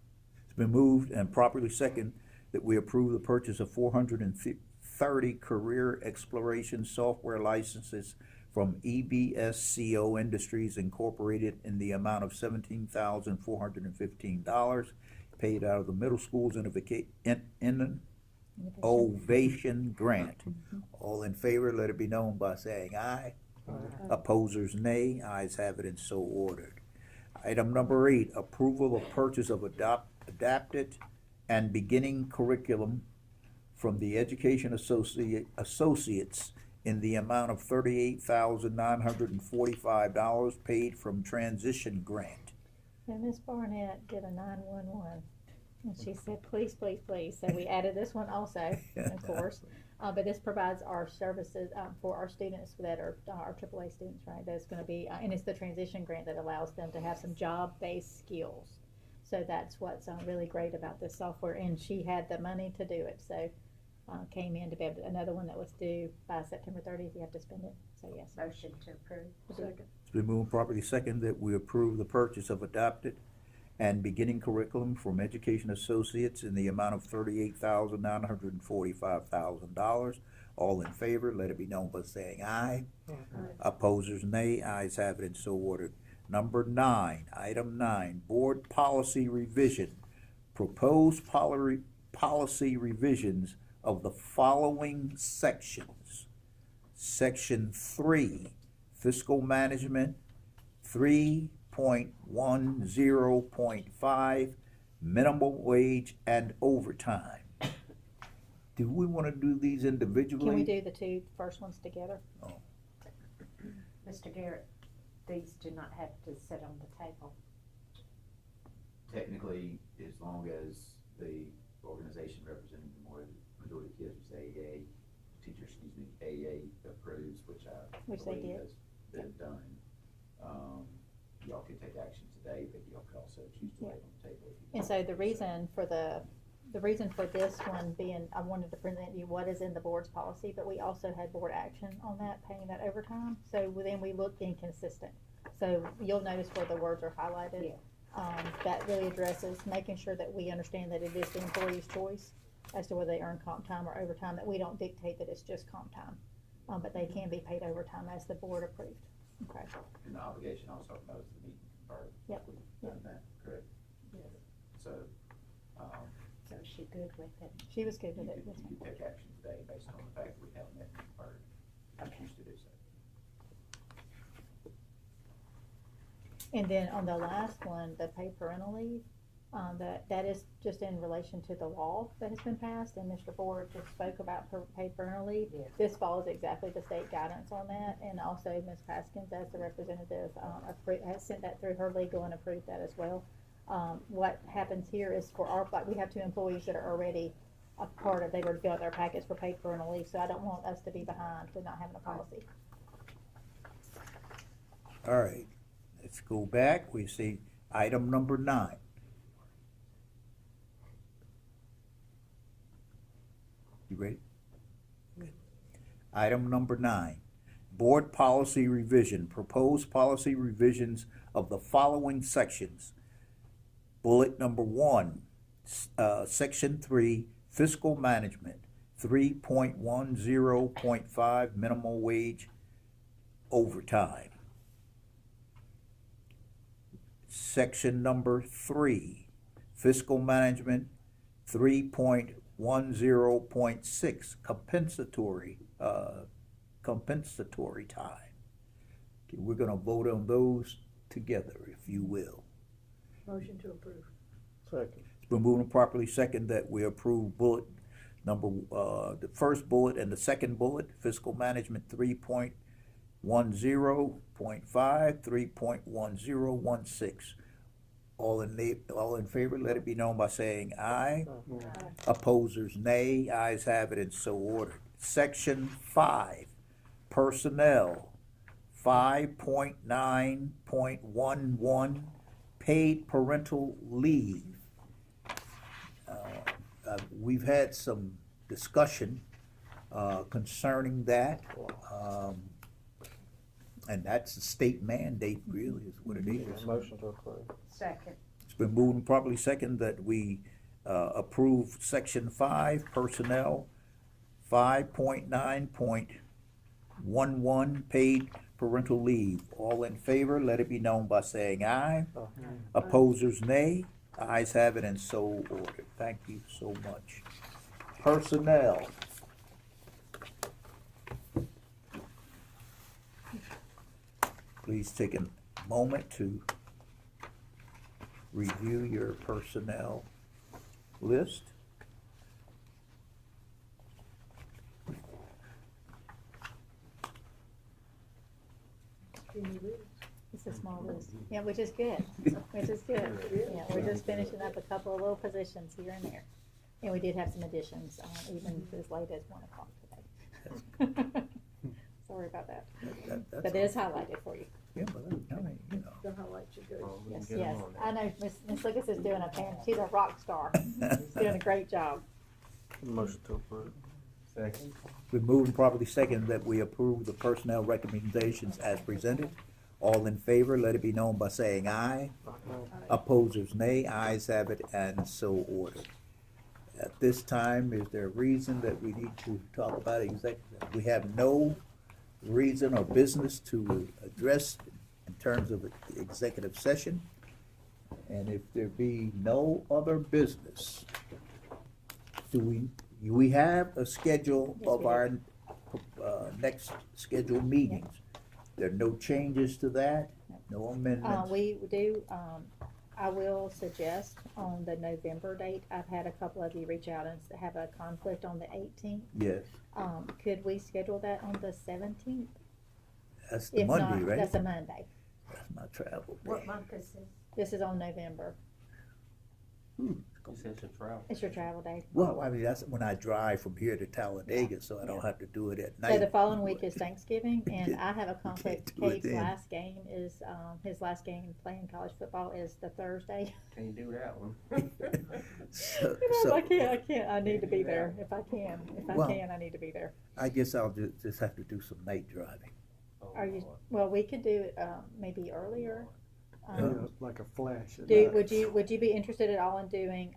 A: It's been moved and properly second that we approve the purchase of 430 career exploration software licenses from EBSCO Industries Incorporated in the amount of $17,415 paid out of the Middle School's Ovation Grant. All in favor, let it be known by saying aye. Opposers, nay. Ayes have it, and so ordered. Item number 8, approval of purchase of adapted and beginning curriculum from the Education Associates in the amount of $38,945 paid from Transition Grant.
C: And Ms. Barnett did a 911, and she said, please, please, please. So we added this one also, of course. But this provides our services for our students that are our AAA students, right? That's going to be, and it's the transition grant that allows them to have some job-based skills. So that's what's really great about this software. And she had the money to do it, so came in to be able to, another one that was due by September 30th. You have to spend it. So yes.
E: Motion to approve.
F: Second.
A: It's been moved properly second that we approve the purchase of adapted and beginning curriculum from Education Associates in the amount of $38,945,000. All in favor, let it be known by saying aye. Opposers, nay. Ayes have it, and so ordered. Number 9, item 9, board policy revision. Proposed policy revisions of the following sections. Section 3, fiscal management, 3.10.5, minimum wage and overtime. Do we want to do these individually?
C: Can we do the two first ones together?
E: Mr. Garrett, these do not have to sit on the table.
I: Technically, as long as the organization representing the majority of kids, which is AEA, AA approves, which I
C: Which they
I: believe
C: did.
I: has been done. Y'all could take action today, but y'all could also choose to wait on the table. if you
C: And
I: want.
C: so the reason for this one being, I wanted to present you what is in the board's policy, but we also had board action on that, paying that overtime. So then we looked inconsistent. So you'll notice where the words are highlighted.
E: Yeah.
C: That really addresses making sure that we understand that it is the employee's choice as to whether they earn comp time or overtime, that we don't dictate that it's just comp time. But they can be paid overtime as the board approved. Okay.
I: And the obligation I was talking about is the meet and confer.
C: Yep.
I: We've done that, correct?
E: Yes.
I: So,
E: So is she good with it?
C: She was good
I: you
C: with it.
I: could,
C: Yes,
I: you
C: ma'am.
I: could take action today based on the fact that we haven't met and conferred.
E: Okay.
I: Choose to do so.
C: And then on the last one, the paid parental leave, that is just in relation to the law that has been passed, and Mr. Ford just spoke about paid parental leave.
E: Yeah.
C: This follows exactly the state guidance on that, and also Ms. Paskins, as the representative, has sent that through her legal and approved that as well. What happens here is for our, like, we have 2 employees that are already a part of, they've already filled out their packets for paid parental leave, so I don't want us to be behind with not having a policy.
A: All right, let's go back. We see item number 9. You ready? Item number 9, board policy revision, proposed policy revisions of the following sections. Bullet number 1, section 3, fiscal management, 3.10.5, minimum wage, overtime. Section number 3, fiscal management, 3.10.6, compensatory time. Okay, we're gonna vote on those together, if you will.
F: Motion to approve.
H: Second.
A: It's been moved and properly second that we approve bullet number, the first bullet and the second bullet, fiscal management 3.10.5, 3.1016. All in favor, let it be known by saying aye. Opposers, nay. Ayes have it, and so ordered. Section 5, personnel, 5.9.11, paid parental leave. We've had some discussion concerning that, and that's a state mandate, really, is what it is.
H: Motion to approve.
E: Second.
A: It's been moved and properly second that we approve section 5, personnel, 5.9.11, paid parental leave. All in favor, let it be known by saying aye. Opposers, nay. Ayes have it, and so ordered. Thank you so much. Personnel. Please take a moment to review your personnel list.
F: Can you read?
C: It's a small list, yeah, which is good, which is good. Yeah, we're just finishing up a couple of little positions here and there. And we did have some additions, even as late as 1 o'clock today. Sorry about that,
A: That's
C: but it is highlighted for you.
A: Yeah, but I mean, you know.
F: The highlight should go.
G: We can
C: Yes,
G: get 'em
C: yes,
G: on there.
C: I know, Miss Lucas is doing she's a rock star, she's doing a great job.
H: Motion to approve.
G: Second.
A: We move and properly second that we approve the personnel recommendations as presented. All in favor, let it be known by saying aye. Opposers, nay. Ayes have it, and so ordered. At this time, is there a reason that we need to talk about executive? We have no reason or business to address in terms of executive session. And if there be no other business, do we have a schedule
C: Yes,
A: of
C: we do.
A: our, next scheduled meetings? There are no changes to that, no amendments?
C: We do, I will suggest on the November date, I've had a couple of you reach out and have a conflict on the 18th.
A: Yes,
C: Could we schedule that on the 17th?
A: that's the
C: If
A: Monday,
C: not,
A: right?
C: that's a Monday.
A: That's my travel
E: What
A: day.
E: month is this?
C: This is on November.
G: You said your travel.
C: It's your travel day.
A: Well, I mean, that's when I drive from here to Talladega, so I don't have to do it at night.
C: So the following week is Thanksgiving, and I have a conflict.
A: do it
C: Cade's
A: then.
C: last game is, his last game playing college football is the Thursday.
G: Can you do that one?
A: So,
C: You know, I
A: so
C: can't, I need to be there if I can. If
A: Well-
C: I can, I need to be there.
A: I guess I'll just have to do some night driving.
G: Oh,
C: Are you,
G: Lord.
C: well, we could do it, maybe earlier.
H: Yeah, like a flash at
C: Do,
H: night.
C: would you be interested at all in doing,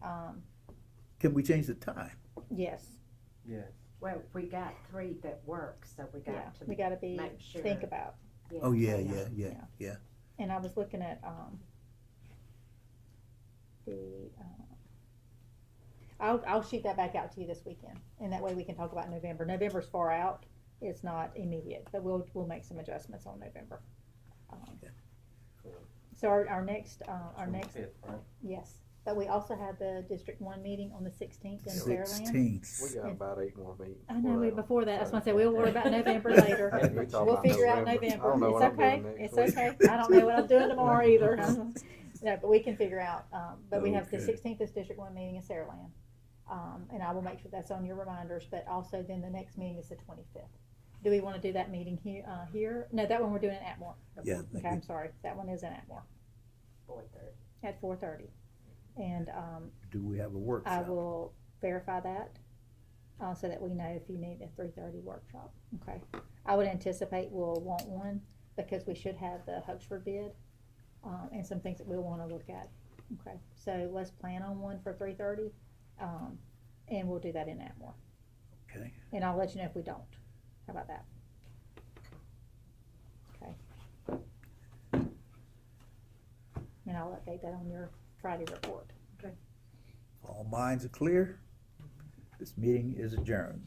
A: Can we change the time?
C: yes,
G: Yes.
E: Well, we got 3 that work, so we
C: yeah,
E: got to
C: we gotta be,
E: make sure.
C: think about.
A: Oh, yeah,
E: I know.
A: yeah.
C: And I was looking at, I'll shoot that back out to you this weekend, and that way we can talk about November. November's far out, it's not immediate, but we'll make some adjustments on November.
A: Okay.
C: So our next,
G: 25th, right?
C: yes, but we also have the District 1 meeting on the 16th in Fairland.
A: 16th.
H: We got about 8 more meetings.
C: I know,
H: before that.
C: before that, that's why I said we'll worry about November later.
H: We talk
C: We'll
H: about
C: figure out
H: I
C: November.
H: don't know what
C: It's
H: I'm doing
C: okay,
H: next
C: it's
H: week.
C: okay. I don't know what I'm doing tomorrow either. No, but we can figure out, but we have the
A: Okay.
C: 16th is District 1 meeting in Saraland. And I will make sure that's on your reminders, but also then the next meeting is the 25th. Do we wanna do that meeting here? No, that one we're doing in Atmore.
A: Yeah.
C: Okay, I'm sorry, that one is in Atmore
E: 4:30.
C: at 4:30. And,
A: Do we have a
C: I
A: workshop?
C: will verify that, so that we know if you need a 3:30 workshop, okay? I would anticipate we'll want one, because we should have the Hoaxford bid, and some things that we'll wanna look at, okay? So let's plan on one for 3:30, and we'll do that in Atmore,
A: Okay,
C: and I'll let you know if we don't. How about that? Okay. And I'll update that on your Friday report.
A: all minds are clear? This meeting is adjourned.